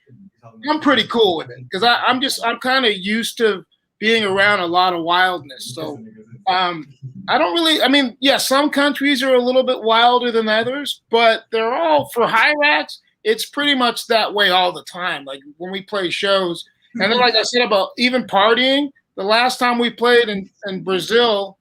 I'm pretty cool with it. Because I'm kind of used to being around a lot of wildness. So I don't really, I mean, yeah, some countries are a little bit wilder than others, but they're all, for Hirax, it's pretty much that way all the time. Like when we play shows, and then like I said about even partying, the last time we played in Brazil,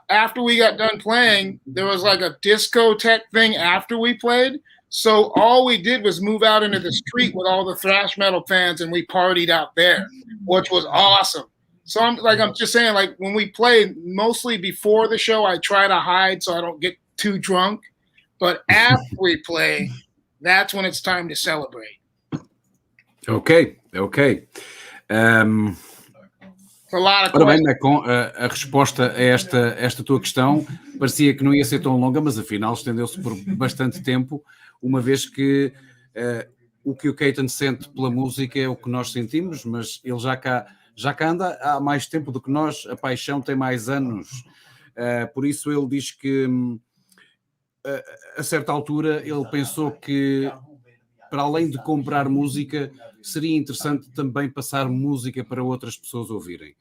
after we got done playing, there was like a discotheque thing after we played. So all we did was move out into the street with all the thrash metal fans, and we partied out there, which was awesome. So I'm just saying, like when we play, mostly before the show, I try to hide so I don't get too drunk. But after we play, that's when it's time to celebrate. Ok. Ora bem, Macon, a resposta a esta tua questão parecia que não ia ser tão longa, mas afinal estendeu-se por bastante tempo, uma vez que o que o Katon sente pela música é o que nós sentimos, mas ele já cá anda há mais tempo do que nós, a paixão tem mais anos. Por isso ele diz que a certa altura ele pensou que, para além de comprar música, seria interessante também passar música para outras pessoas ouvirem.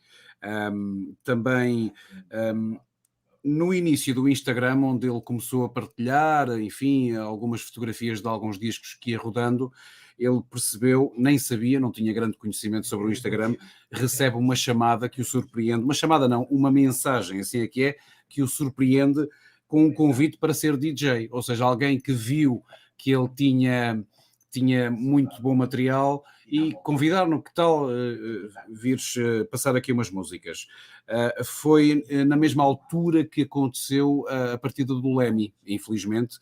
Também no início do Instagram, onde ele começou a partilhar, enfim, algumas fotografias de alguns discos que ia rodando, ele percebeu, nem sabia, não tinha grande conhecimento sobre o Instagram, recebe uma chamada que o surpreende, uma chamada não, uma mensagem, assim é que o surpreende com um convite para ser DJ, ou seja, alguém que viu que ele tinha muito bom material e convidaram-no, que tal vires passar aqui umas músicas. Foi na mesma altura que aconteceu a partida do Lemmy, infelizmente.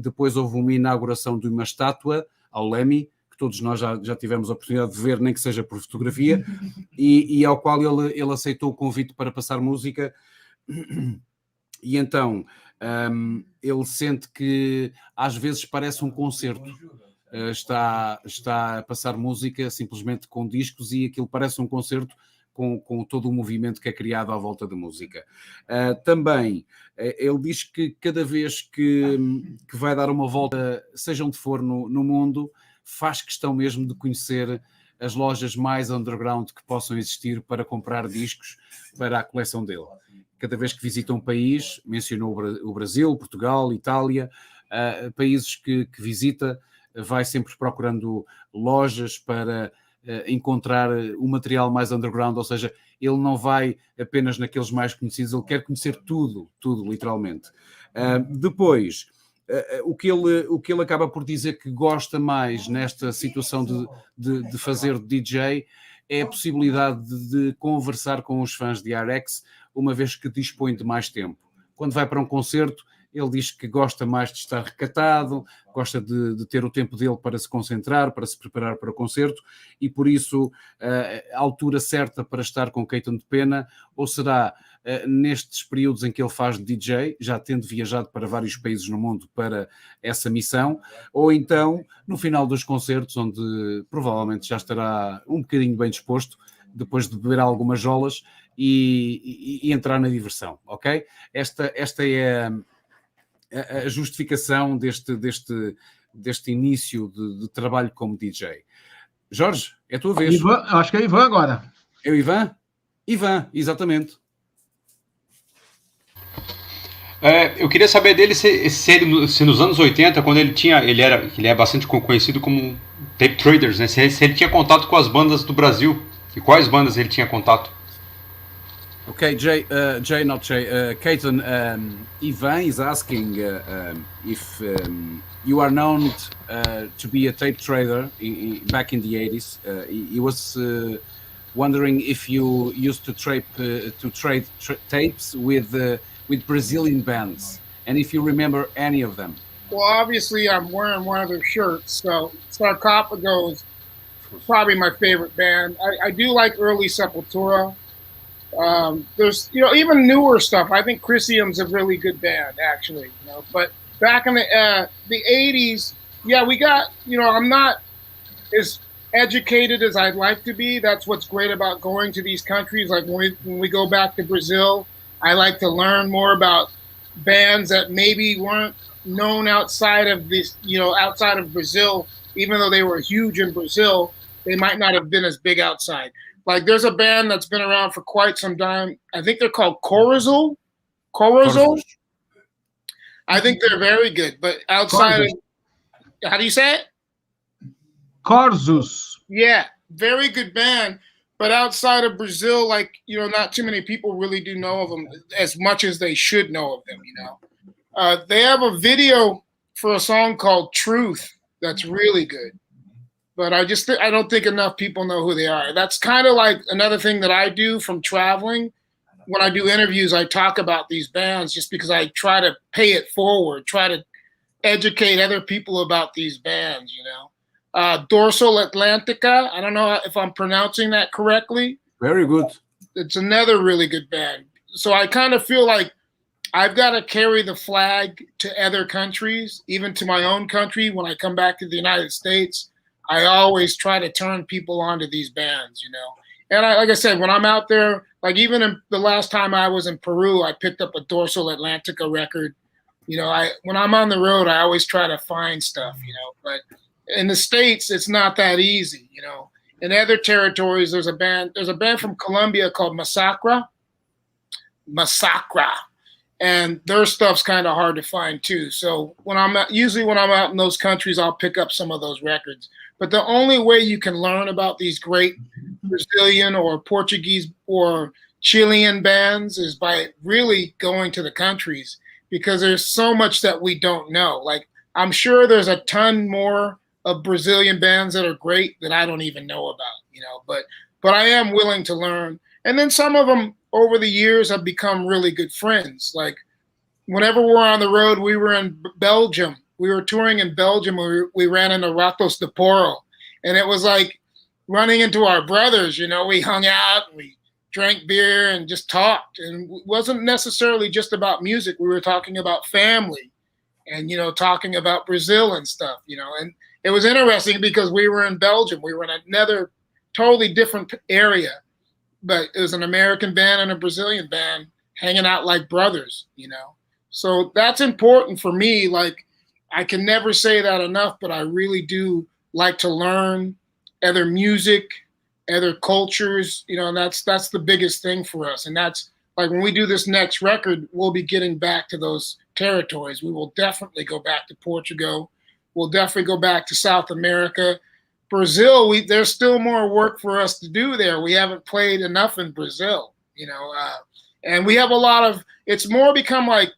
Depois houve uma inauguração de uma estátua ao Lemmy, que todos nós já tivemos a oportunidade de ver, nem que seja por fotografia, e ao qual ele aceitou o convite para passar música. E então ele sente que às vezes parece um concerto. Está a passar música simplesmente com discos e aquilo parece um concerto com todo o movimento que é criado à volta da música. Também ele diz que cada vez que vai dar uma volta, seja onde for no mundo, faz questão mesmo de conhecer as lojas mais underground que possam existir para comprar discos para a coleção dele. Cada vez que visita um país, mencionou o Brasil, Portugal, Itália, países que visita, vai sempre procurando lojas para encontrar o material mais underground, ou seja, ele não vai apenas naqueles mais conhecidos, ele quer conhecer tudo, literalmente. Depois, o que ele acaba por dizer que gosta mais nesta situação de fazer DJ é a possibilidade de conversar com os fãs de Hirax, uma vez que dispõe de mais tempo. Quando vai para um concerto, ele diz que gosta mais de estar recatado, gosta de ter o tempo dele para se concentrar, para se preparar para o concerto, e por isso a altura certa para estar com Katon De Pena, ou será nestes períodos em que ele faz DJ, já tendo viajado para vários países no mundo para essa missão, ou então no final dos concertos, onde provavelmente já estará um bocadinho bem disposto, depois de beber algumas jolas e entrar na diversão, ok? Esta é a justificação deste início de trabalho como DJ. Jorge, é a tua vez. Ivan, acho que é Ivan agora. É o Ivan? Ivan, exatamente. Eu queria saber dele se nos anos 80, quando ele é bastante conhecido como tape traders, né? Se ele tinha contato com as bandas do Brasil e quais bandas ele tinha contato. Okay, Katon, Ivan is asking if you are known to be a tape trader back in the 80s. He was wondering if you used to trade tapes with Brazilian bands, and if you remember any of them. Well, obviously, I'm wearing one of their shirts, so Sarcophago's probably my favorite band. I do like early Sepultura. There's, you know, even newer stuff. I think Chrysium's a really good band, actually. You know, but back in the 80s, yeah, we got, you know, I'm not as educated as I'd like to be. That's what's great about going to these countries. Like when we go back to Brazil, I like to learn more about bands that maybe weren't known outside of this, you know, outside of Brazil. Even though they were huge in Brazil, they might not have been as big outside. Like there's a band that's been around for quite some time. I think they're called Corazon. I think they're very good, but outside of, how do you say it? Corzus. Yeah, very good band, but outside of Brazil, like, you know, not too many people really do know of them as much as they should know of them, you know. They have a video for a song called Truth that's really good, but I don't think enough people know who they are. That's kind of like another thing that I do from traveling. When I do interviews, I talk about these bands just because I try to pay it forward, try to educate other people about these bands, you know. Dorsal Atlantica, I don't know if I'm pronouncing that correctly. Very good. It's another really good band. So I kind of feel like I've got to carry the flag to other countries, even to my own country. When I come back to the United States, I always try to turn people onto these bands, you know. And like I said, when I'm out there, like even in the last time I was in Peru, I picked up a Dorsal Atlantica record. You know, when I'm on the road, I always try to find stuff, you know. But in the States, it's not that easy, you know. In other territories, there's a band from Colombia called Massacra, and their stuff's kind of hard to find too. So usually when I'm out in those countries, I'll pick up some of those records. But the only way you can learn about these great Brazilian or Portuguese or Chilean bands is by really going to the countries, because there's so much that we don't know. Like, I'm sure there's a ton more of Brazilian bands that are great that I don't even know about, you know, but I am willing to learn. And then some of them over the years have become really good friends. Like whenever we're on the road, we were in Belgium. We were touring in Belgium. We ran into Ratos de Porro, and it was like running into our brothers, you know. We hung out, we drank beer and just talked. And it wasn't necessarily just about music. We were talking about family and, you know, talking about Brazil and stuff, you know. And it was interesting because we were in Belgium. We were in another totally different area, but it was an American band and a Brazilian band hanging out like brothers, you know. So that's important for me. Like, I can never say that enough, but I really do like to learn other music, other cultures, you know, and that's the biggest thing for us. And that's like when we do this next record, we'll be getting back to those territories. We will definitely go back to Portugal. We'll definitely go back to South America. Brazil, there's still more work for us to do there. We haven't played enough in Brazil, you know, and we have a lot of, it's more become like,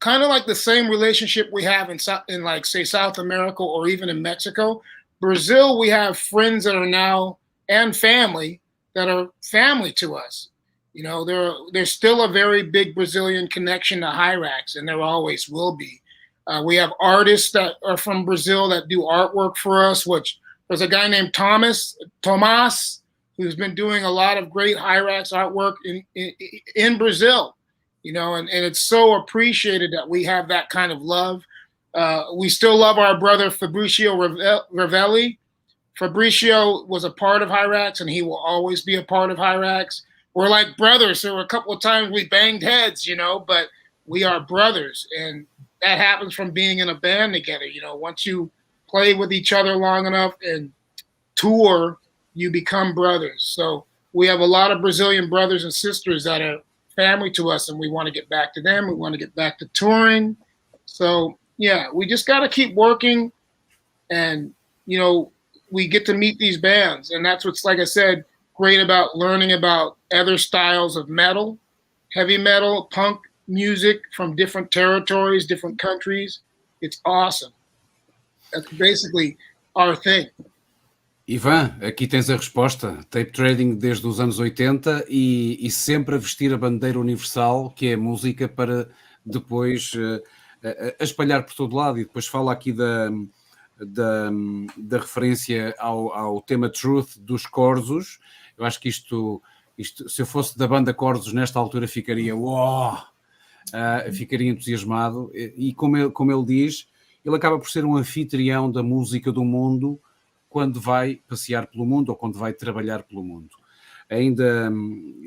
kind of like the same relationship we have in like, say, South America or even in Mexico. Brazil, we have friends that are now, and family, that are family to us. You know, there's still a very big Brazilian connection to Hirax, and there always will be. We have artists that are from Brazil that do artwork for us, which there's a guy named Tomas, who's been doing a lot of great Hirax artwork in Brazil, you know, and it's so appreciated that we have that kind of love. We still love our brother Fabricio Ravelli. Fabricio was a part of Hirax, and he will always be a part of Hirax. We're like brothers. There were a couple of times we banged heads, you know, but we are brothers, and that happens from being in a band together. You know, once you play with each other long enough and tour, you become brothers. So we have a lot of Brazilian brothers and sisters that are family to us, and we want to get back to them. We want to get back to touring. So yeah, we just got to keep working, and, you know, we get to meet these bands, and that's what's, like I said, great about learning about other styles of metal, heavy metal, punk music from different territories, different countries. It's awesome. That's basically our thing. Ivan, aqui tens a resposta. Tape trading desde os anos 80 e sempre a vestir a bandeira universal, que é a música, para depois a espalhar por todo lado. E depois fala aqui da referência ao tema Truth dos Corzos. Eu acho que isto, se eu fosse da banda Corzos nesta altura, ficaria ficaria entusiasmado. E como ele diz, ele acaba por ser um anfitrião da música do mundo quando vai passear pelo mundo ou quando vai trabalhar pelo mundo. Ainda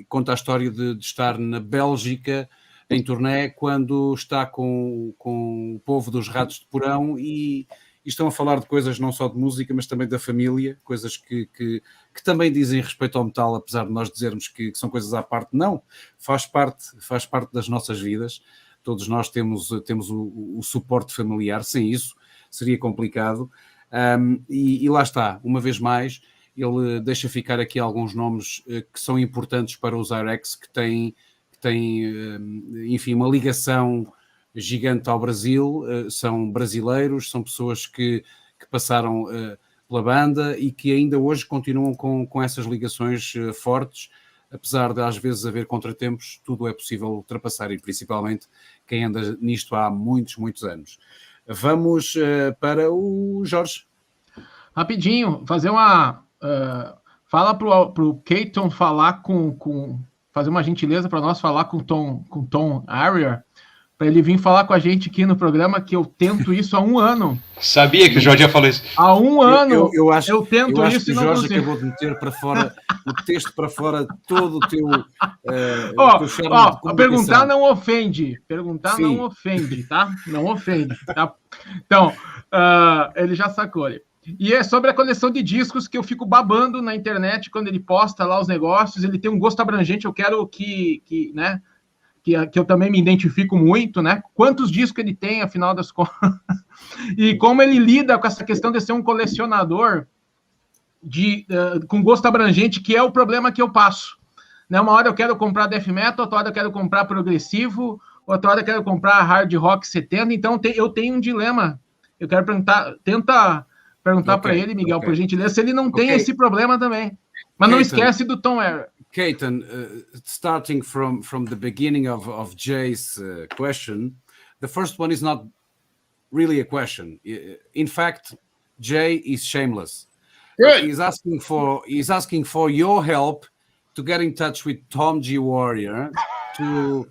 conta a história de estar na Bélgica em turnê quando está com o povo dos Ratos de Porão e estão a falar de coisas não só de música, mas também da família, coisas que também dizem respeito ao metal, apesar de nós dizermos que são coisas à parte. Não, faz parte das nossas vidas. Todos nós temos o suporte familiar. Sem isso seria complicado. E lá está, uma vez mais, ele deixa ficar aqui alguns nomes que são importantes para os Hirax, que têm, enfim, uma ligação gigante ao Brasil, são brasileiros, são pessoas que passaram pela banda e que ainda hoje continuam com essas ligações fortes, apesar de às vezes haver contratempos, tudo é possível ultrapassar, e principalmente quem anda nisto há muitos, muitos anos. Vamos para o Jorge. Rapidinho, fazer uma... fala pro Katon falar fazer uma gentileza para nós falar com Tom Arier, para ele vir falar com a gente aqui no programa, que eu tento isso há 1 ano. Sabia que o Jorge ia falar isso. Há 1 ano eu acho isso que e o não Jorge consigo. acabou de meter para fora, o texto para fora, todo o teu... perguntar não ofende. Perguntar Sim. não ofende, tá? Não ofende, tá? Então, ele já sacou ali. E é sobre a coleção de discos que eu fico babando na internet quando ele posta lá os negócios. Ele tem um gosto abrangente, eu quero que eu também me identifico muito, né? Quantos discos ele tem, afinal das contas? E como ele lida com essa questão de ser um colecionador com gosto abrangente, que é o problema que eu passo. Né? Uma hora eu quero comprar death metal, outra hora eu quero comprar progressivo, outra hora eu quero comprar hard rock 70, então eu tenho um dilema. Eu quero perguntar para ele, Miguel, por gentileza, se ele não tem esse problema também. Mas não esquece do Tom Arier. Katon, starting from the beginning of Jay's question, the first one is not really a question. In fact, Jay is shameless. Good. He's asking for your help to get in touch with Tom G. Warrior to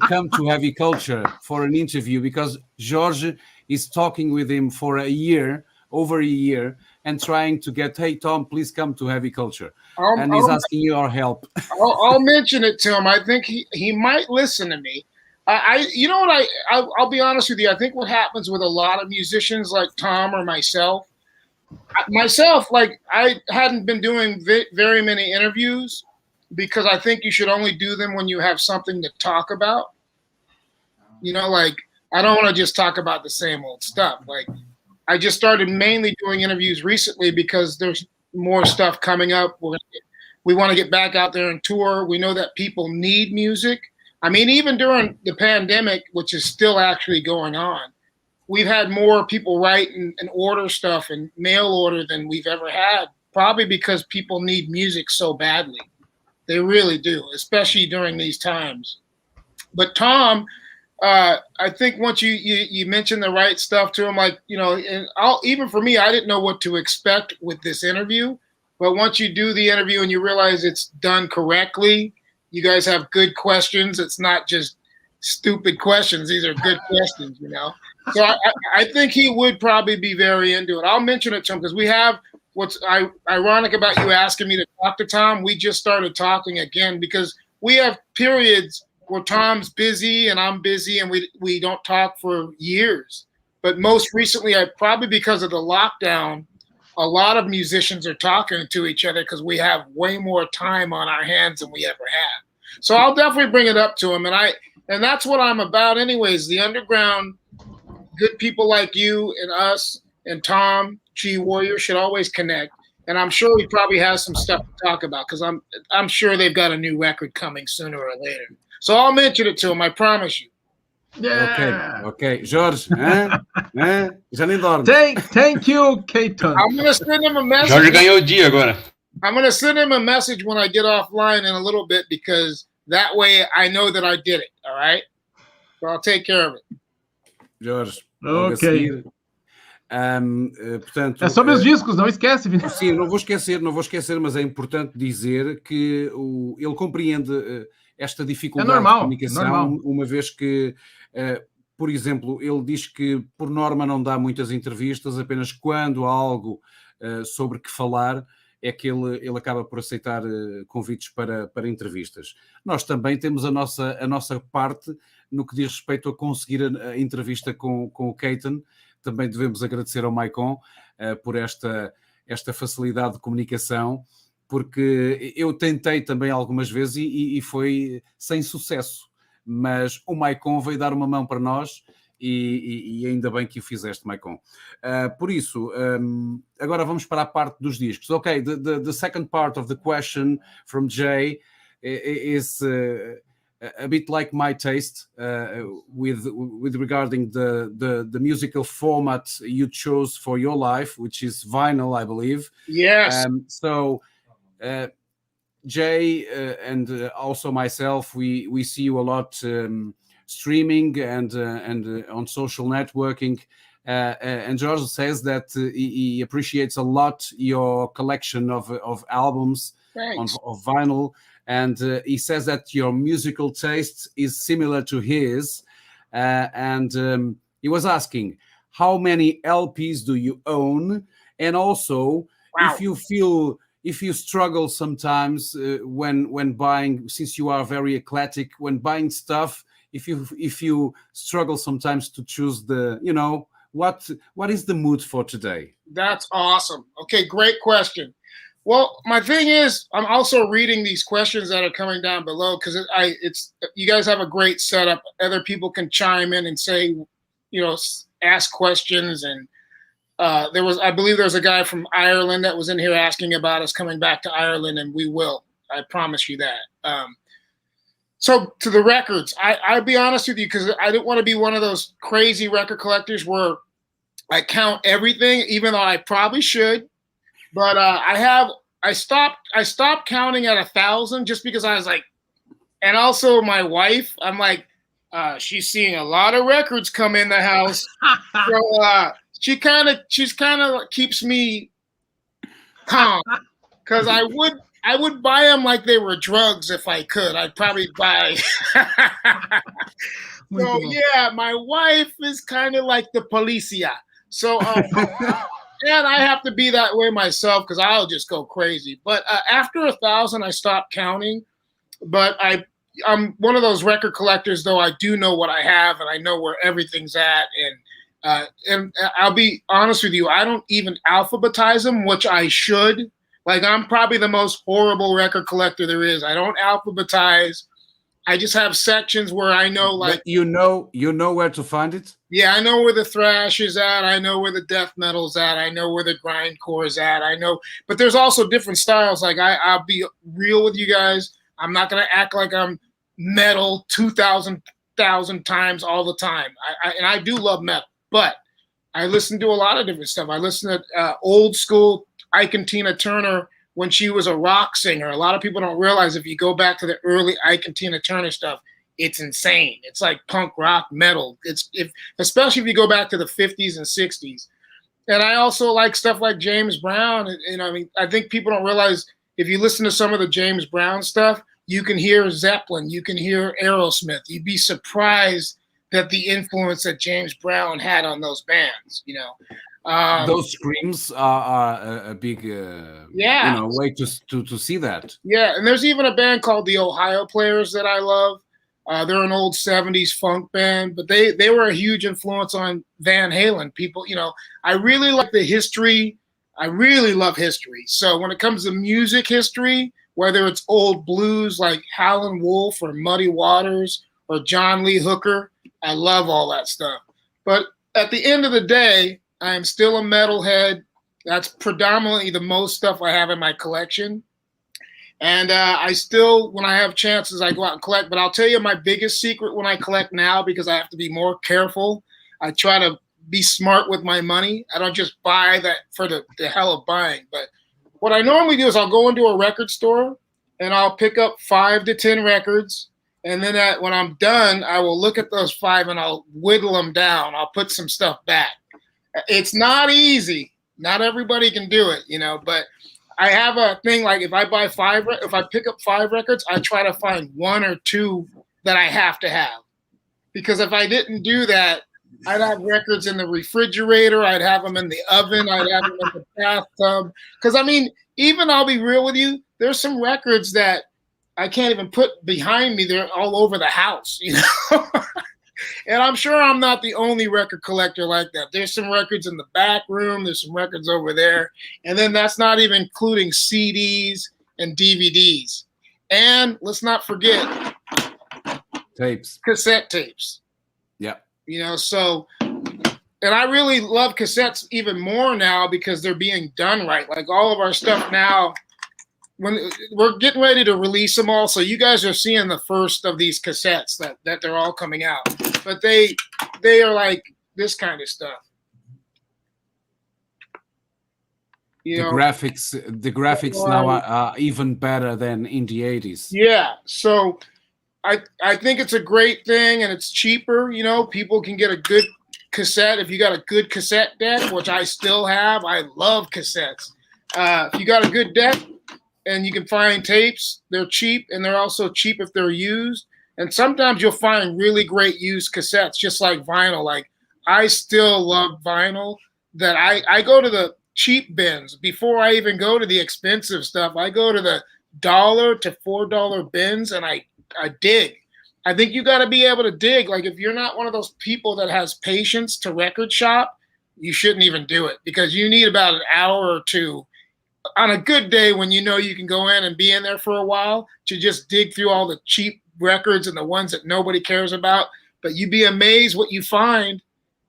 come to Heavy Culture for an interview, because Jorge is talking with him for over a year, and trying to get, hey, Tom, please come to Heavy Culture. And he's asking your help. I'll mention it to him. I think he might listen to me. You know what, I'll be honest with you. I think what happens with a lot of musicians like Tom or myself, like I hadn't been doing very many interviews because I think you should only do them when you have something to talk about. You know, like I don't want to just talk about the same old stuff. Like I just started mainly doing interviews recently because there's more stuff coming up. We want to get back out there and tour. We know that people need music. I mean, even during the pandemic, which is still actually going on, we've had more people write and order stuff and mail order than we've ever had, probably because people need music so badly. They really do, especially during these times. But Tom, I think once you mention the right stuff to him, like, you know, and even for me, I didn't know what to expect with this interview. But once you do the interview and you realize it's done correctly, you guys have good questions. It's not just stupid questions. These are good questions, you know. So I think he would probably be very into it. I'll mention it to him because we have what's ironic about you asking me to talk to Tom. We just started talking again because we have periods where Tom's busy and I'm busy and we don't talk for years. But most recently, probably because of the lockdown, a lot of musicians are talking to each other because we have way more time on our hands than we ever have. So I'll definitely bring it up to him. And that's what I'm about anyways. The underground, good people like you and us and Tom G. Warrior should always connect. And I'm sure he probably has some stuff to talk about because I'm sure they've got a new record coming sooner or later. So I'll mention it to him, I promise you. Yeah. Okay. Jorge, já nem dorme. Thank you, Katon. I'm going to send him a message. Jorge ganhou o dia agora. I'm going to send him a message when I get offline in a little bit because that way I know that I did it, all right? So I'll take care of it. Jorge, Okay. Portanto, é sobre os discos, não esquece, Vinícius. Sim, não vou esquecer, mas é importante dizer que ele compreende esta dificuldade de comunicação, uma vez que, por exemplo, ele diz que por norma não dá muitas entrevistas, apenas quando há algo sobre que falar é que ele acaba por aceitar convites para entrevistas. Nós também temos a nossa parte no que diz respeito a conseguir a entrevista com o Katon. Também devemos agradecer ao Maicon por esta facilidade de comunicação, porque eu tentei também algumas vezes e foi sem sucesso, mas o Maicon veio dar uma mão para nós e ainda bem que o fizeste, Maicon. Por isso, agora vamos para a parte dos discos. Ok, the second part of the question from Jay is a bit like my taste with regarding the musical format you chose for your life, which is vinyl, I believe. Yes. So Jay and also myself, we see you a lot streaming and on social networking. And George says that he appreciates a lot your collection of albums of vinyl. And he says that your musical taste is similar to his. And he was asking, how many LPs do you own? And also, if you struggle sometimes when buying, since you are very eclectic, when buying stuff, if you struggle sometimes to choose what is the mood for today? That's awesome. Okay, great question. Well, my thing is, I'm also reading these questions that are coming down below because it's you guys have a great setup. Other people can chime in and say, ask questions. And I believe there was a guy from Ireland that was in here asking about us coming back to Ireland, and we will. I promise you that. So to the records, I'll be honest with you because I didn't want to be one of those crazy record collectors where I count everything, even though I probably should. But I stopped counting at 1,000 just because I was like, and also my wife, I'm like, she's seeing a lot of records come in the house. So she's kind of keeps me calm because I would buy them like they were drugs if I could. I'd probably buy. So yeah, my wife is kind of like the policia. So. And I have to be that way myself because I'll just go crazy. But after 1,000, I stopped counting. But I'm one of those record collectors, though. I do know what I have, and I know where everything's at. And I'll be honest with you, I don't even alphabetize them, which I should. Like, I'm probably the most horrible record collector there is. I don't alphabetize. I just have sections where I know, like, but you know where to find it. Yeah, I know where the thrash is at. I know where the death metal's at. I know where the grindcore is at. I know, but there's also different styles. Like I'll be real with you guys. I'm not gonna act like I'm metal 2,000 times all the time. I do love metal, but I listen to a lot of different stuff. I listen to old school Ike and Tina Turner when she was a rock singer. A lot of people don't realize if you go back to the early Ike and Tina Turner stuff, it's insane. It's like punk rock metal. Especially if you go back to the 50s and 60s. And I also like stuff like James Brown. I think people don't realize if you listen to some of the James Brown stuff, you can hear Zeppelin, you can hear Aerosmith. You'd be surprised that the influence that James Brown had on those bands, those screams are a big way to see that. Yeah, and there's even a band called the Ohio Players that I love. They're an old 70s funk band, but they were a huge influence on Van Halen. People, I really like the history. I really love history. So when it comes to music history, whether it's old blues like Howlin' Wolf or Muddy Waters or John Lee Hooker, I love all that stuff. But at the end of the day, I am still a metalhead. That's predominantly the most stuff I have in my collection. And I still, when I have chances, I go out and collect. But I'll tell you my biggest secret when I collect now, because I have to be more careful. I try to be smart with my money. I don't just buy that for the hell of buying. But what I normally do is I'll go into a record store and I'll pick up 5 to 10 records. And then when I'm done, I will look at those 5 and I'll whittle them down. I'll put some stuff back. It's not easy. Not everybody can do it, you know, but I have a thing like if I pick up 5 records, I try to find 1 or 2 that I have to have. Because if I didn't do that, I'd have records in the refrigerator, I'd have them in the oven, I'd have them in the bathtub. Because, I mean, even I'll be real with you, there's some records that I can't even put behind me. They're all over the house, you know? And I'm sure I'm not the only record collector like that. There's some records in the back room. There's some records over there. And then that's not even including CDs and DVDs. And let's not forget tapes, cassette tapes. Yeah. You know, so, and I really love cassettes even more now because they're being done right. Like all of our stuff now, when we're getting ready to release them all, so you guys are seeing the first of these cassettes that they're all coming out. But they are like this kind of stuff. You know, the graphics now are even better than in the 80s. Yeah, so I think it's a great thing, and it's cheaper. You know, people can get a good cassette if you got a good cassette deck, which I still have. I love cassettes. If you got a good deck, and you can find tapes, they're cheap, and they're also cheap if they're used. And sometimes you'll find really great used cassettes, just like vinyl. Like, I still love vinyl. That I go to the cheap bins before I even go to the expensive stuff. I go to the $1 to $4 bins, and I dig. I think you got to be able to dig. Like, if you're not one of those people that has patience to record shop, you shouldn't even do it, because you need about an hour or 2 on a good day when you know you can go in and be in there for a while to just dig through all the cheap records and the ones that nobody cares about. But you'd be amazed what you find.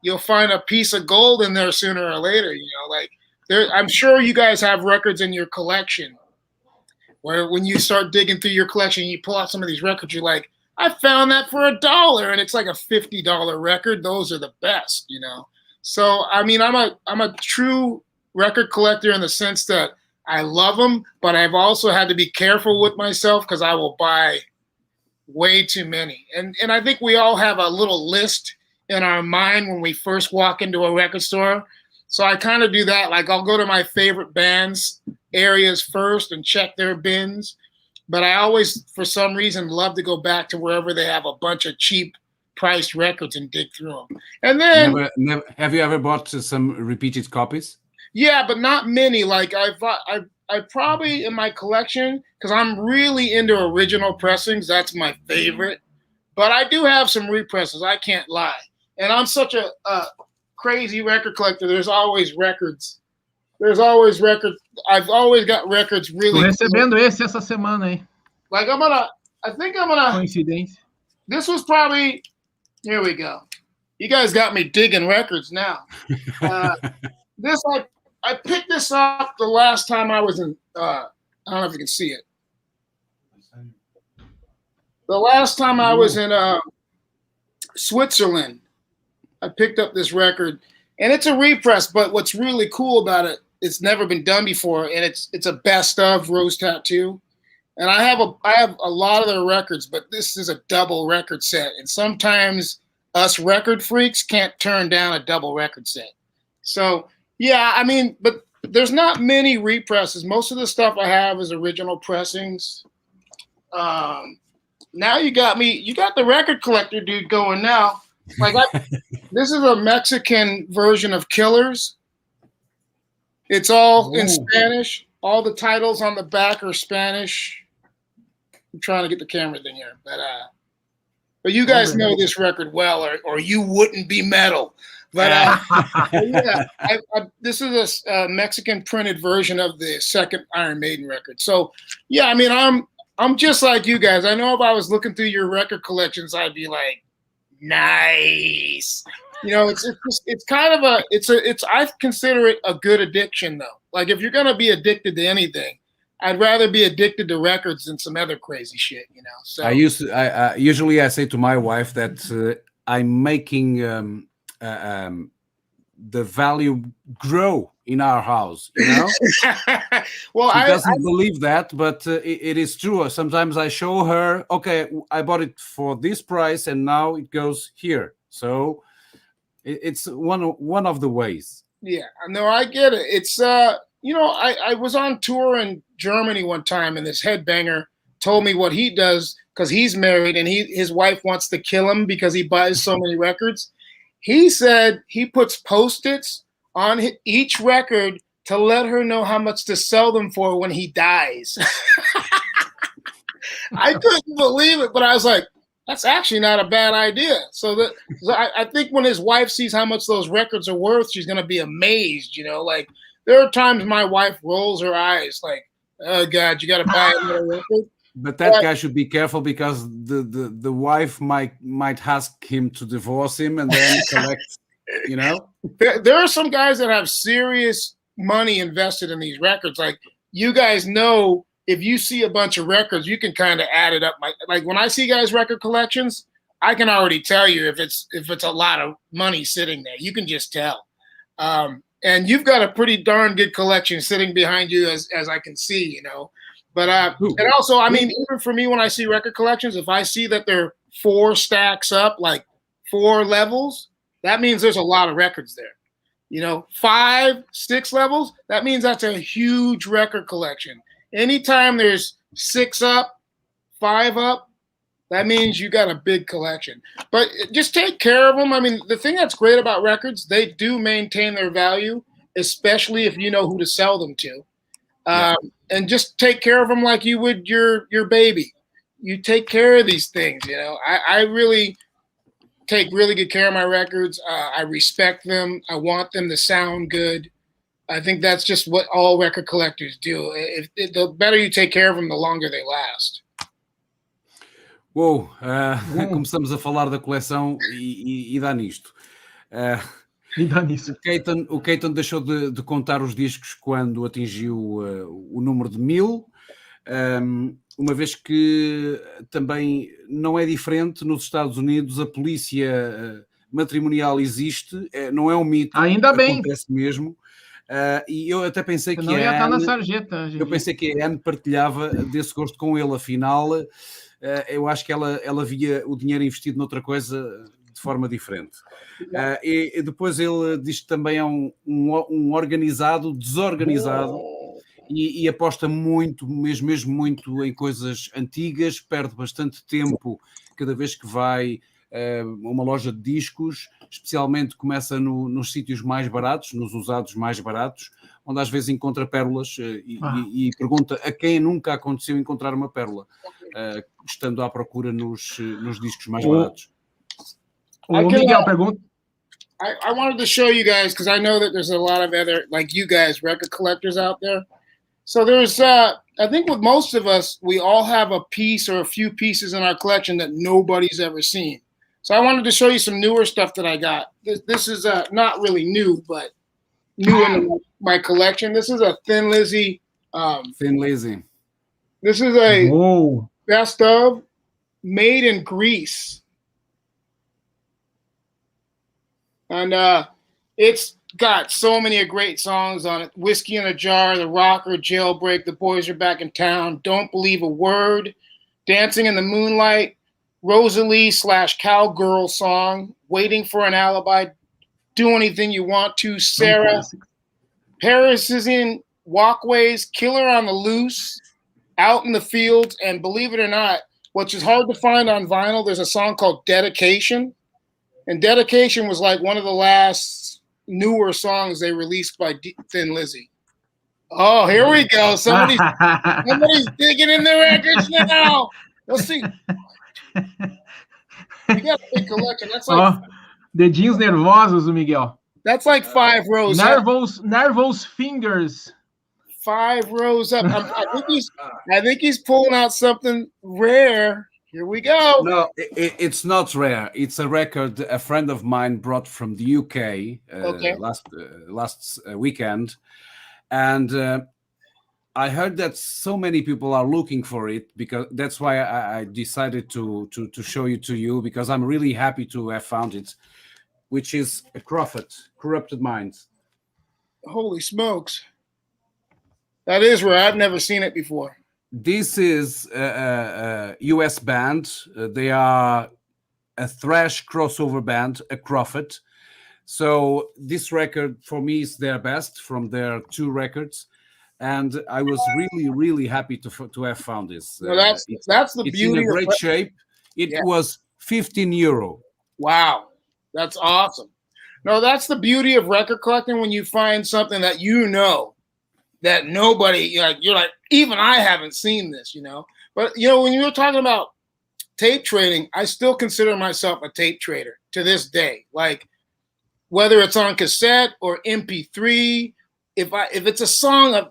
You'll find a piece of gold in there sooner or later. You know, like I'm sure you guys have records in your collection where when you start digging through your collection, you pull out some of these records, you're like, I found that for $1, and it's like a $50 record. Those are the best, you know? So, I mean, I'm a true record collector in the sense that I love them, but I've also had to be careful with myself because I will buy way too many. And I think we all have a little list in our mind when we first walk into a record store. So I kind of do that. Like, I'll go to my favorite bands areas first and check their bins. But I always, for some reason, love to go back to wherever they have a bunch of cheap priced records and dig through them. And then, have you ever bought some repeated copies? Yeah, but not many. Like I probably in my collection, because I'm really into original pressings. That's my favorite. But I do have some represses. I can't lie. And I'm such a crazy record collector. There's always records. There's always records. I've always got records really. Tô recebendo esse essa semana aí. Like I think I'm gonna. Coincidência. This was probably. Here we go. You guys got me digging records now. I picked this up the last time I was in. I don't know if you can see it. The last time I was in Switzerland, I picked up this record, and it's a repress. But what's really cool about it, it's never been done before, and it's a best of Rose Tattoo. And I have a lot of their records, but this is a double record set, and sometimes us record freaks can't turn down a double record set. So yeah, I mean, but there's not many represses. Most of the stuff I have is original pressings. Now you got the record collector dude going now. Like this is a Mexican version of Killers. It's all in Spanish. All the titles on the back are Spanish. I'm trying to get the camera thing here, but you guys know this record well, or you wouldn't be metal. But yeah, this is a Mexican printed version of the second Iron Maiden record. So yeah, I mean, I'm just like you guys. I know if I was looking through your record collections, I'd be like, nice. You know, it's kind of I consider it a good addiction though. Like if you're gonna be addicted to anything, I'd rather be addicted to records than some other crazy shit. You know. So usually I say to my wife that I'm making the value grow in our house, you know. Well, she doesn't believe that, but it is true. Sometimes I show her, okay, I bought it for this price and now it goes here. So It's one of the ways. Yeah, no, I get it. It's I was on tour in Germany one time, and this headbanger told me what he does because he's married and his wife wants to kill him because he buys so many records. He said he puts Post-its on each record to let her know how much to sell them for when he dies. I couldn't believe it, but I was like, that's actually not a bad idea. So I think when his wife sees how much those records are worth, she's going to be amazed. Like there are times my wife rolls her eyes like, oh God, you got to buy another record. But that guy should be careful because the wife might ask him to divorce him and then collect, There are some guys that have serious money invested in these records. Like you guys know, if you see a bunch of records, you can kind of add it up. Like when I see guys' record collections, I can already tell you if it's a lot of money sitting there. You can just tell. And you've got a pretty darn good collection sitting behind you, as I can see, But and also, I mean, even for me, when I see record collections, if I see that they're 4 stacks up, like 4 levels, that means there's a lot of records there. 5, 6 levels, that means that's a huge record collection. Anytime there's 6 up, 5 up, that means you got a big collection. But just take care of them. I mean, the thing that's great about records, they do maintain their value, especially if you know who to sell them to. And just take care of them like you would your baby. You take care of these things, I really take really good care of my records. I respect them. I want them to sound good. I think that's just what all record collectors do. The better you take care of them, the longer they last. Uou, começamos a falar da coleção e dá nisto. O Katon deixou de contar os discos quando atingiu o número de 1000, uma vez que também não é diferente nos Estados Unidos. A polícia matrimonial existe, não é um mito. Ainda bem. Acontece mesmo. E eu até pensei que ia estar na sarjeta. Eu pensei que a Anne partilhava desse gosto com ele, afinal eu acho que ela via o dinheiro investido noutra coisa de forma diferente. E depois ele diz que também é um organizado, desorganizado, e aposta muito, mesmo muito em coisas antigas, perde bastante tempo cada vez que vai a uma loja de discos, especialmente começa nos sítios mais baratos, nos usados mais baratos, onde às vezes encontra pérolas e pergunta a quem nunca aconteceu encontrar uma pérola, estando à procura nos discos mais baratos. Miguel pergunta. I wanted to show you guys because I know that there's a lot of other, like you guys, record collectors out there. So there's, I think with most of us, we all have a piece or a few pieces in our collection that nobody's ever seen. So I wanted to show you some newer stuff that I got. This is not really new, but new in my collection. This is a Thin Lizzy. Thin Lizzy. This is a best of made in Greece. And it's got so many great songs on it. Whiskey in a Jar, The Rocker, Jailbreak, The Boys Are Back in Town, Don't Believe a Word, Dancing in the Moonlight, Rosalie / Cowgirl Song, Waiting for an Alibi, Do Anything You Want to, Sarah, Paris is in Walkways, Killer on the Loose, Out in the Fields, and believe it or not, which is hard to find on vinyl, there's a song called Dedication. And Dedication was like one of the last newer songs they released by Thin Lizzy. Oh, here we go. Somebody's digging in the records now. Let's see. You got a big collection. That's like dedinhos nervosos, Miguel. That's like 5 rows. Nervous fingers. 5 rows up. I think he's pulling out something rare. Here we go. No, it's not rare. It's a record a friend of mine brought from the UK last weekend, and I heard that so many people are looking for it, because that's why I decided to show it to you, because I'm really happy to have found it, which is a Prophet, Corrupted Minds. Holy smokes. That is rare. I've never seen it before. This is a US band. They are a thrash crossover band, a Prophet. So this record for me is their best from their 2 records, and I was really happy to have found this. Well, that's the it's beauty. In a great shape. It was €15. Wow, that's awesome. No, that's the beauty of record collecting, when you find something that that nobody, you're like, even I haven't seen this, But, when you were talking about tape trading, I still consider myself a tape trader to this day. Like, whether it's on cassette or MP3, if it's a song, a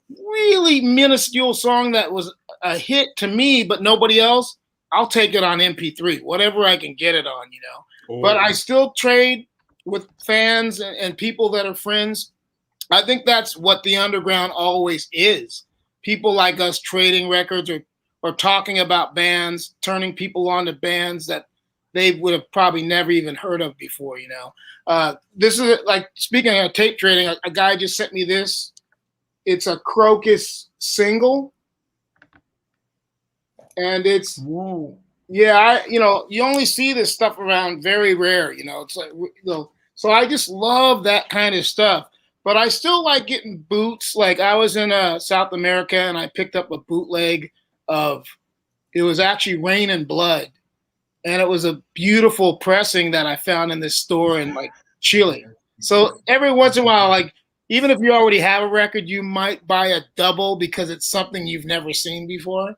really minuscule song that was a hit to me, but nobody else, I'll take it on MP3, whatever I can get it on, Oh. But I still trade with fans and people that are friends. I think that's what the underground always is. People like us trading records or talking about bands, turning people on to bands that they would have probably never even heard of before, This is like, speaking of tape trading, a guy just sent me this. It's a Crocus single. And it's, whoa. Yeah, you only see this stuff around, very rare, it's like, so I just love that kind of stuff. But I still like getting boots. Like, I was in South America and I picked up a bootleg it was actually Rain and Blood. And it was a beautiful pressing that I found in this store in like Chile. So every once in a while, like, even if you already have a record, you might buy a double because it's something you've never seen before.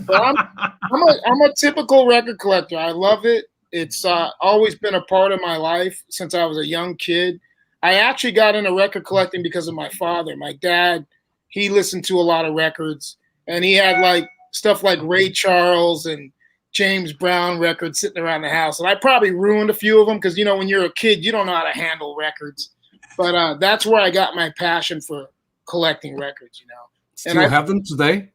But I'm a typical record collector. I love it. It's always been a part of my life since I was a young kid. I actually got into record collecting because of my father. My dad, he listened to a lot of records, and he had like stuff like Ray Charles and James Brown records sitting around the house. And I probably ruined a few of them because, when you're a kid, you don't know how to handle records. But that's where I got my passion for collecting records, Still have them today?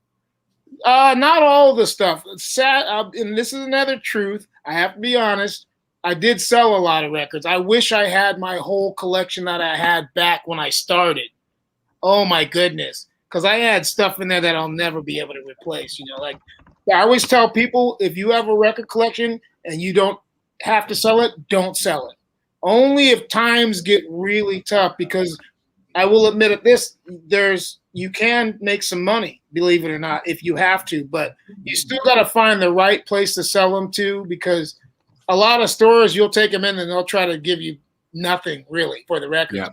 Not all of the stuff. It's sad, and this is another truth. I have to be honest. I did sell a lot of records. I wish I had my whole collection that I had back when I started. Oh, my goodness. Because I had stuff in there that I'll never be able to replace. Like, I always tell people, if you have a record collection and you don't have to sell it, don't sell it. Only if times get really tough, because I will admit you can make some money, believe it or not, if you have to, but you still got to find the right place to sell them to, because a lot of stores, you'll take them in and they'll try to give you nothing really for the records. Yeah.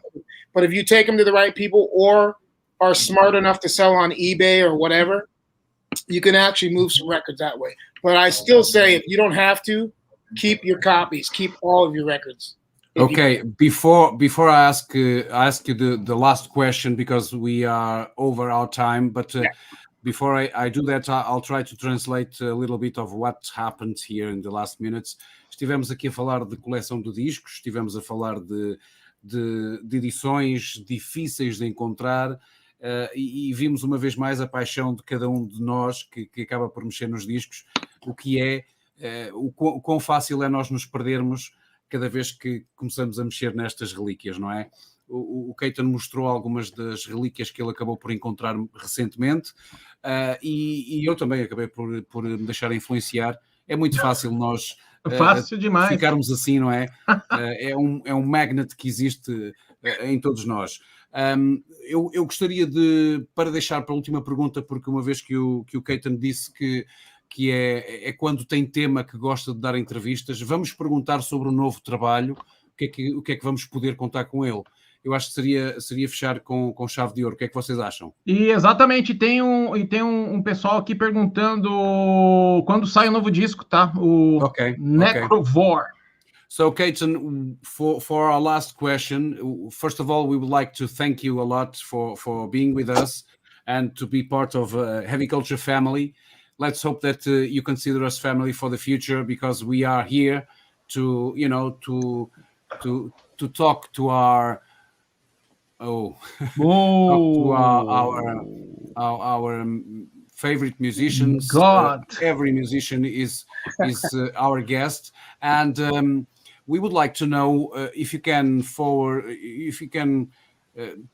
But if you take them to the right people or are smart enough to sell on eBay or whatever, you can actually move some records that way. But I still say, if you don't have to, keep your copies, keep all of your records. Okay, before I ask you the last question, because we are over our time, but before I do that, I'll try to translate a little bit of what happened here in the last minutes. Estivemos aqui a falar de coleção de discos, estivemos a falar de edições difíceis de encontrar, e vimos uma vez mais a paixão de cada um de nós que acaba por mexer nos discos, o que é o quão fácil é nós nos perdermos cada vez que começamos a mexer nestas relíquias, não é? O Katon mostrou algumas das relíquias que ele acabou por encontrar recentemente, e eu também acabei por me deixar influenciar. É muito fácil nós ficarmos assim, não é? É um magnet que existe em todos nós. Eu gostaria para deixar para a última pergunta, porque uma vez que o Katon disse que é quando tem tema que gosta de dar entrevistas, vamos perguntar sobre o novo trabalho, o que é que vamos poder contar com ele. Eu acho que seria fechar com chave de ouro. O que é que vocês acham? E exatamente, tem um pessoal aqui perguntando quando sai o novo disco, tá? O Necrovore. Okay. So, Katon, for our last question, first of all, we would like to thank you a lot for being with us and to be part of Heavy Culture family. Let's hope that you consider us family for the future, because we are here to talk to our our favorite musicians. God, every musician is our guest, and we would like to know if you can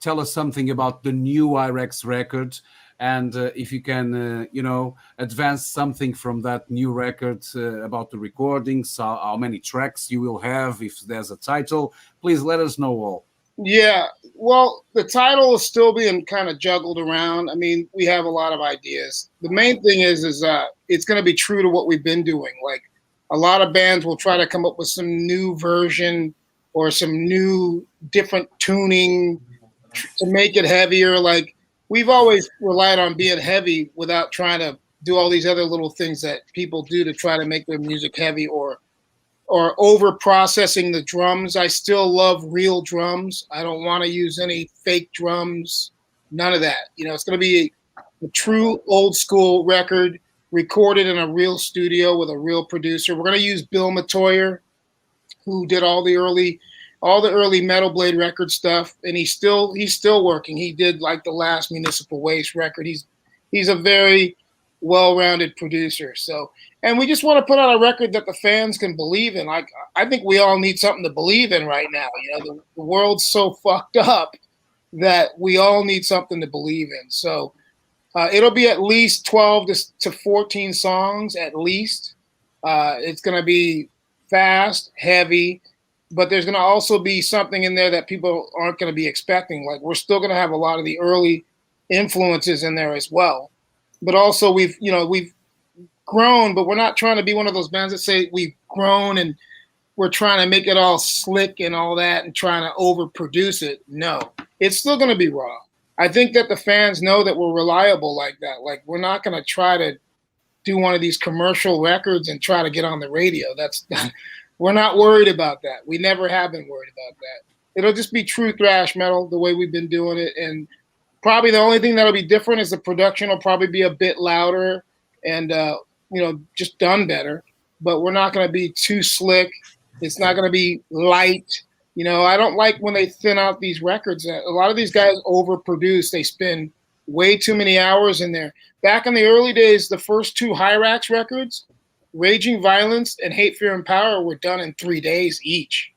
tell us something about the new Hirax record. and if you can, advance something from that new record about the recordings, how many tracks you will have, if there's a title, please let us know all. Yeah, well, the title is still being kind of juggled around. I mean, we have a lot of ideas. The main thing is it's going to be true to what we've been doing. Like, a lot of bands will try to come up with some new version or some new different tuning to make it heavier. Like, we've always relied on being heavy without trying to do all these other little things that people do to try to make their music heavy or over processing the drums. I still love real drums. I don't want to use any fake drums, none of that. It's going to be a true old school record recorded in a real studio with a real producer. We're going to use Bill Matoyer, who did all the early Metal Blade record stuff, and he's still working. He did like the last Municipal Waste record. He's a very well-rounded producer. So, and we just want to put out a record that the fans can believe in. Like, I think we all need something to believe in right now. The world's so fucked up that we all need something to believe in. So it'll be at least 12 to 14 songs at least. It's going to be fast, heavy, but there's going to also be something in there that people aren't going to be expecting. Like, we're still going to have a lot of the early influences in there as well. But also we've grown, but we're not trying to be one of those bands that say we've grown and we're trying to make it all slick and all that and trying to overproduce it. No, it's still going to be raw. I think that the fans know that we're reliable like that. Like, we're not going to try to do one of these commercial records and try to get on the radio. We're not worried about that. We never have been worried about that. It'll just be true thrash metal the way we've been doing it. And probably the only thing that'll be different is the production will probably be a bit louder and, just done better. But we're not going to be too slick. It's not going to be light. I don't like when they thin out these records. A lot of these guys overproduce. They spend way too many hours in there. Back in the early days, the first two Hirax records, Raging Violence and Hate, Fear, and Power, were done in 3 days each.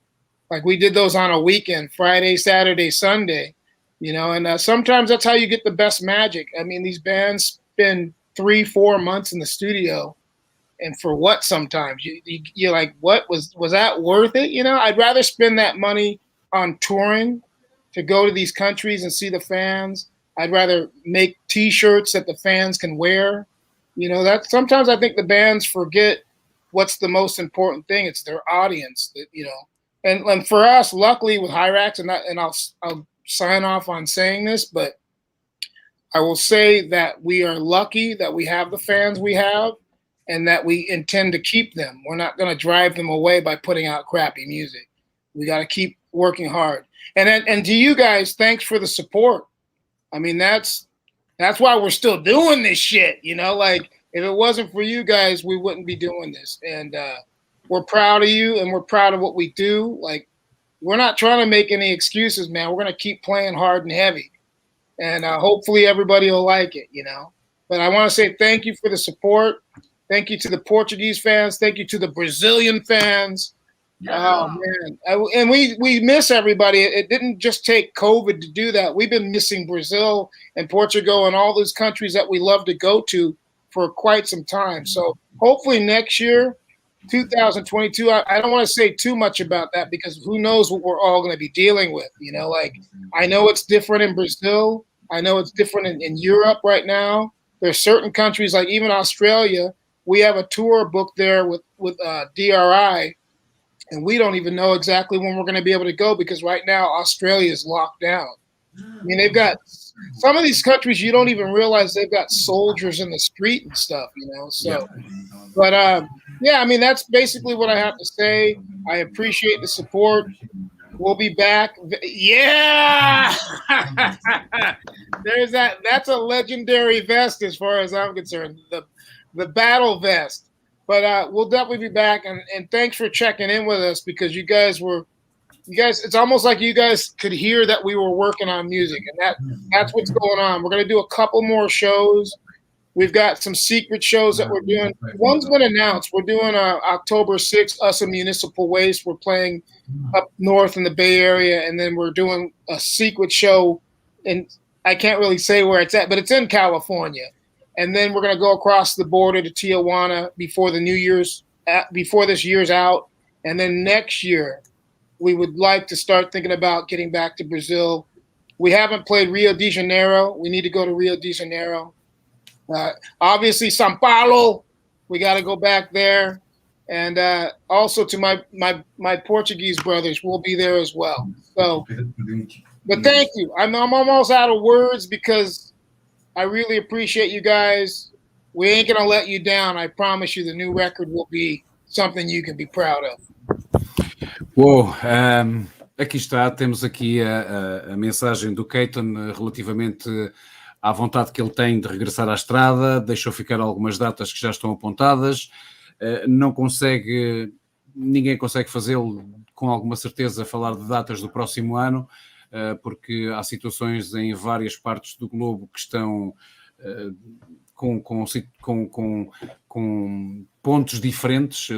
Like, we did those on a weekend, Friday, Saturday, Sunday. And sometimes that's how you get the best magic. I mean, these bands spend 3-4 months in the studio, and for what? Sometimes you're like, what was that worth it? I'd rather spend that money on touring to go to these countries and see the fans. I'd rather make T-shirts that the fans can wear. That sometimes I think the bands forget what's the most important thing. It's their audience. And for us, luckily with Hirax, and I'll sign off on saying this, but I will say that we are lucky that we have the fans we have and that we intend to keep them. We're not going to drive them away by putting out crappy music. We got to keep working hard. And to you guys, thanks for the support. I mean, that's why we're still doing this shit. Like, if it wasn't for you guys, we wouldn't be doing this. And we're proud of you, and we're proud of what we do. Like, we're not trying to make any excuses, man. We're going to keep playing hard and heavy. And hopefully everybody will like it, But I want to say thank you for the support. Thank you to the Portuguese fans. Thank you to the Brazilian fans. Oh, man. And we miss everybody. It didn't just take COVID to do that. We've been missing Brazil and Portugal and all those countries that we love to go to for quite some time. So hopefully next year, 2022, I don't want to say too much about that because who knows what we're all going to be dealing with. Like, I know it's different in Brazil. I know it's different in Europe right now. There's certain countries, like even Australia. We have a tour booked there with DRI, and we don't even know exactly when we're going to be able to go because right now Australia is locked down. I mean, they've got some of these countries you don't even realize they've got soldiers in the street and stuff, So, but yeah, I mean, that's basically what I have to say. I appreciate the support. We'll be back. Yeah, there's that. That's a legendary vest as far as I'm concerned. The battle vest. But we'll definitely be back, and thanks for checking in with us because you guys, it's almost like you guys could hear that we were working on music, and that's what's going on. We're going to do a couple more shows. We've got some secret shows that we're doing. One's been announced. We're doing October 6th, us and Municipal Waste. We're playing up north in the Bay Area, and then we're doing a secret show in I can't really say where it's at, but it's in California. And then we're going to go across the border to Tijuana before this year's out. And then next year, we would like to start thinking about getting back to Brazil. We haven't played Rio de Janeiro. We need to go to Rio de Janeiro. Obviously, São Paulo. We got to go back there. And also to my Portuguese brothers, we'll be there as well. So, but thank you. I'm almost out of words because I really appreciate you guys. We ain't going to let you down. I promise you the new record will be something you can be proud of. Uou, aqui está, temos aqui a mensagem do Katon relativamente à vontade que ele tem de regressar à estrada, deixou ficar algumas datas que já estão apontadas, ninguém consegue fazê-lo com alguma certeza, falar de datas do próximo ano, porque há situações em várias partes do globo que estão com pontos diferentes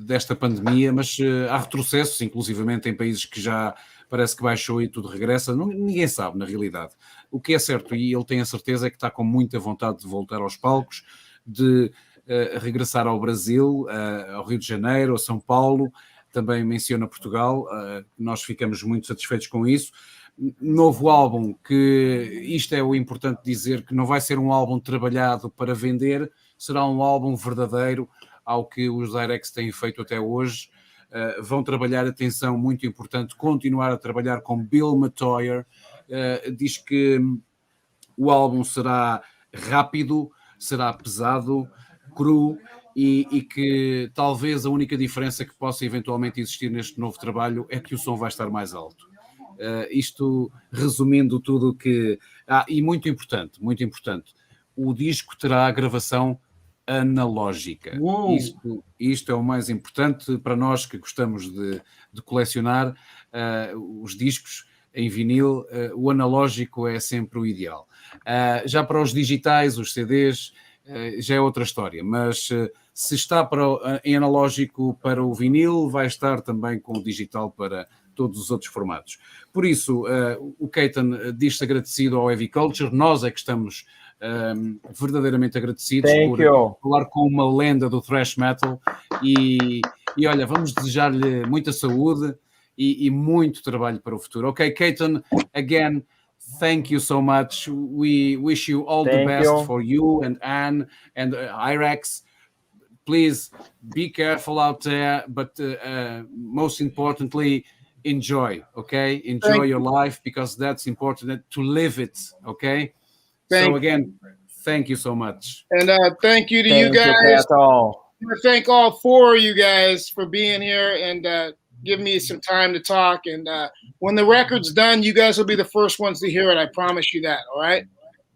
desta pandemia, mas há retrocessos, inclusivamente em países que já parece que baixou e tudo regressa. Ninguém sabe, na realidade. O que é certo, e ele tem a certeza, é que está com muita vontade de voltar aos palcos, de regressar ao Brasil, ao Rio de Janeiro, a São Paulo, também menciona Portugal. Nós ficamos muito satisfeitos com isso. Novo álbum, que isto é o importante dizer, que não vai ser um álbum trabalhado para vender, será um álbum verdadeiro ao que os Hirax têm feito até hoje. Vão trabalhar, atenção, muito importante, continuar a trabalhar com Bill Matoyer. Diz que o álbum será rápido, será pesado, cru, e que talvez a única diferença que possa eventualmente existir neste novo trabalho é que o som vai estar mais alto. Isto resumindo tudo o que... e muito importante, o disco terá a gravação analógica. Isto é o mais importante para nós que gostamos de colecionar os discos em vinil. O analógico é sempre o ideal. Já para os digitais, os CDs, já é outra história, mas se está em analógico para o vinil, vai estar também com o digital para todos os outros formatos. Por isso, o Katon diz-se agradecido ao Heavy Culture. Nós é que estamos verdadeiramente agradecidos por falar com uma lenda do thrash metal, e olha, vamos desejar-lhe muita saúde e muito trabalho para o futuro. Ok, Katon, again, thank you so much. We wish you all the best for you and Anne and Hirax. Please be careful out there, but most importantly, enjoy, okay? Enjoy your life, because that's important, to live it, okay? So again, thank you so much. And thank you to you guys. I want to thank all four of you guys for being here and giving me some time to talk. And when the record's done, you guys will be the first ones to hear it. I promise you that, all right?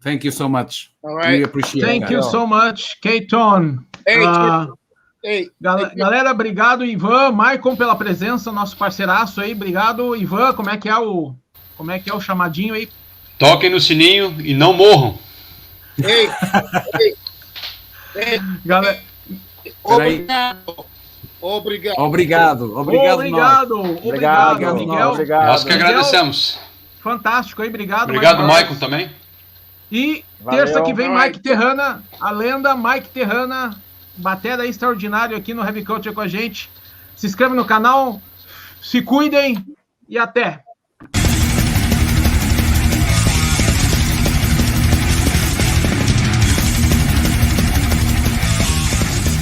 Thank you so much. All right. We appreciate it. Thank you so much, Katon. Hey, galera, obrigado, Ivan, Maicon, pela presença, nosso parceiraço aí. Obrigado, Ivan. Como é que é o chamadinho aí? Toquem no sininho e não morram. Galera, obrigado, Miguel. Nós que agradecemos. Fantástico aí, obrigado. Obrigado, Maicon, também. E terça que vem, Mike Terrana, a lenda Mike Terrana, batera extraordinário aqui no Heavy Culture com a gente. Se inscreve no canal, se cuidem e até!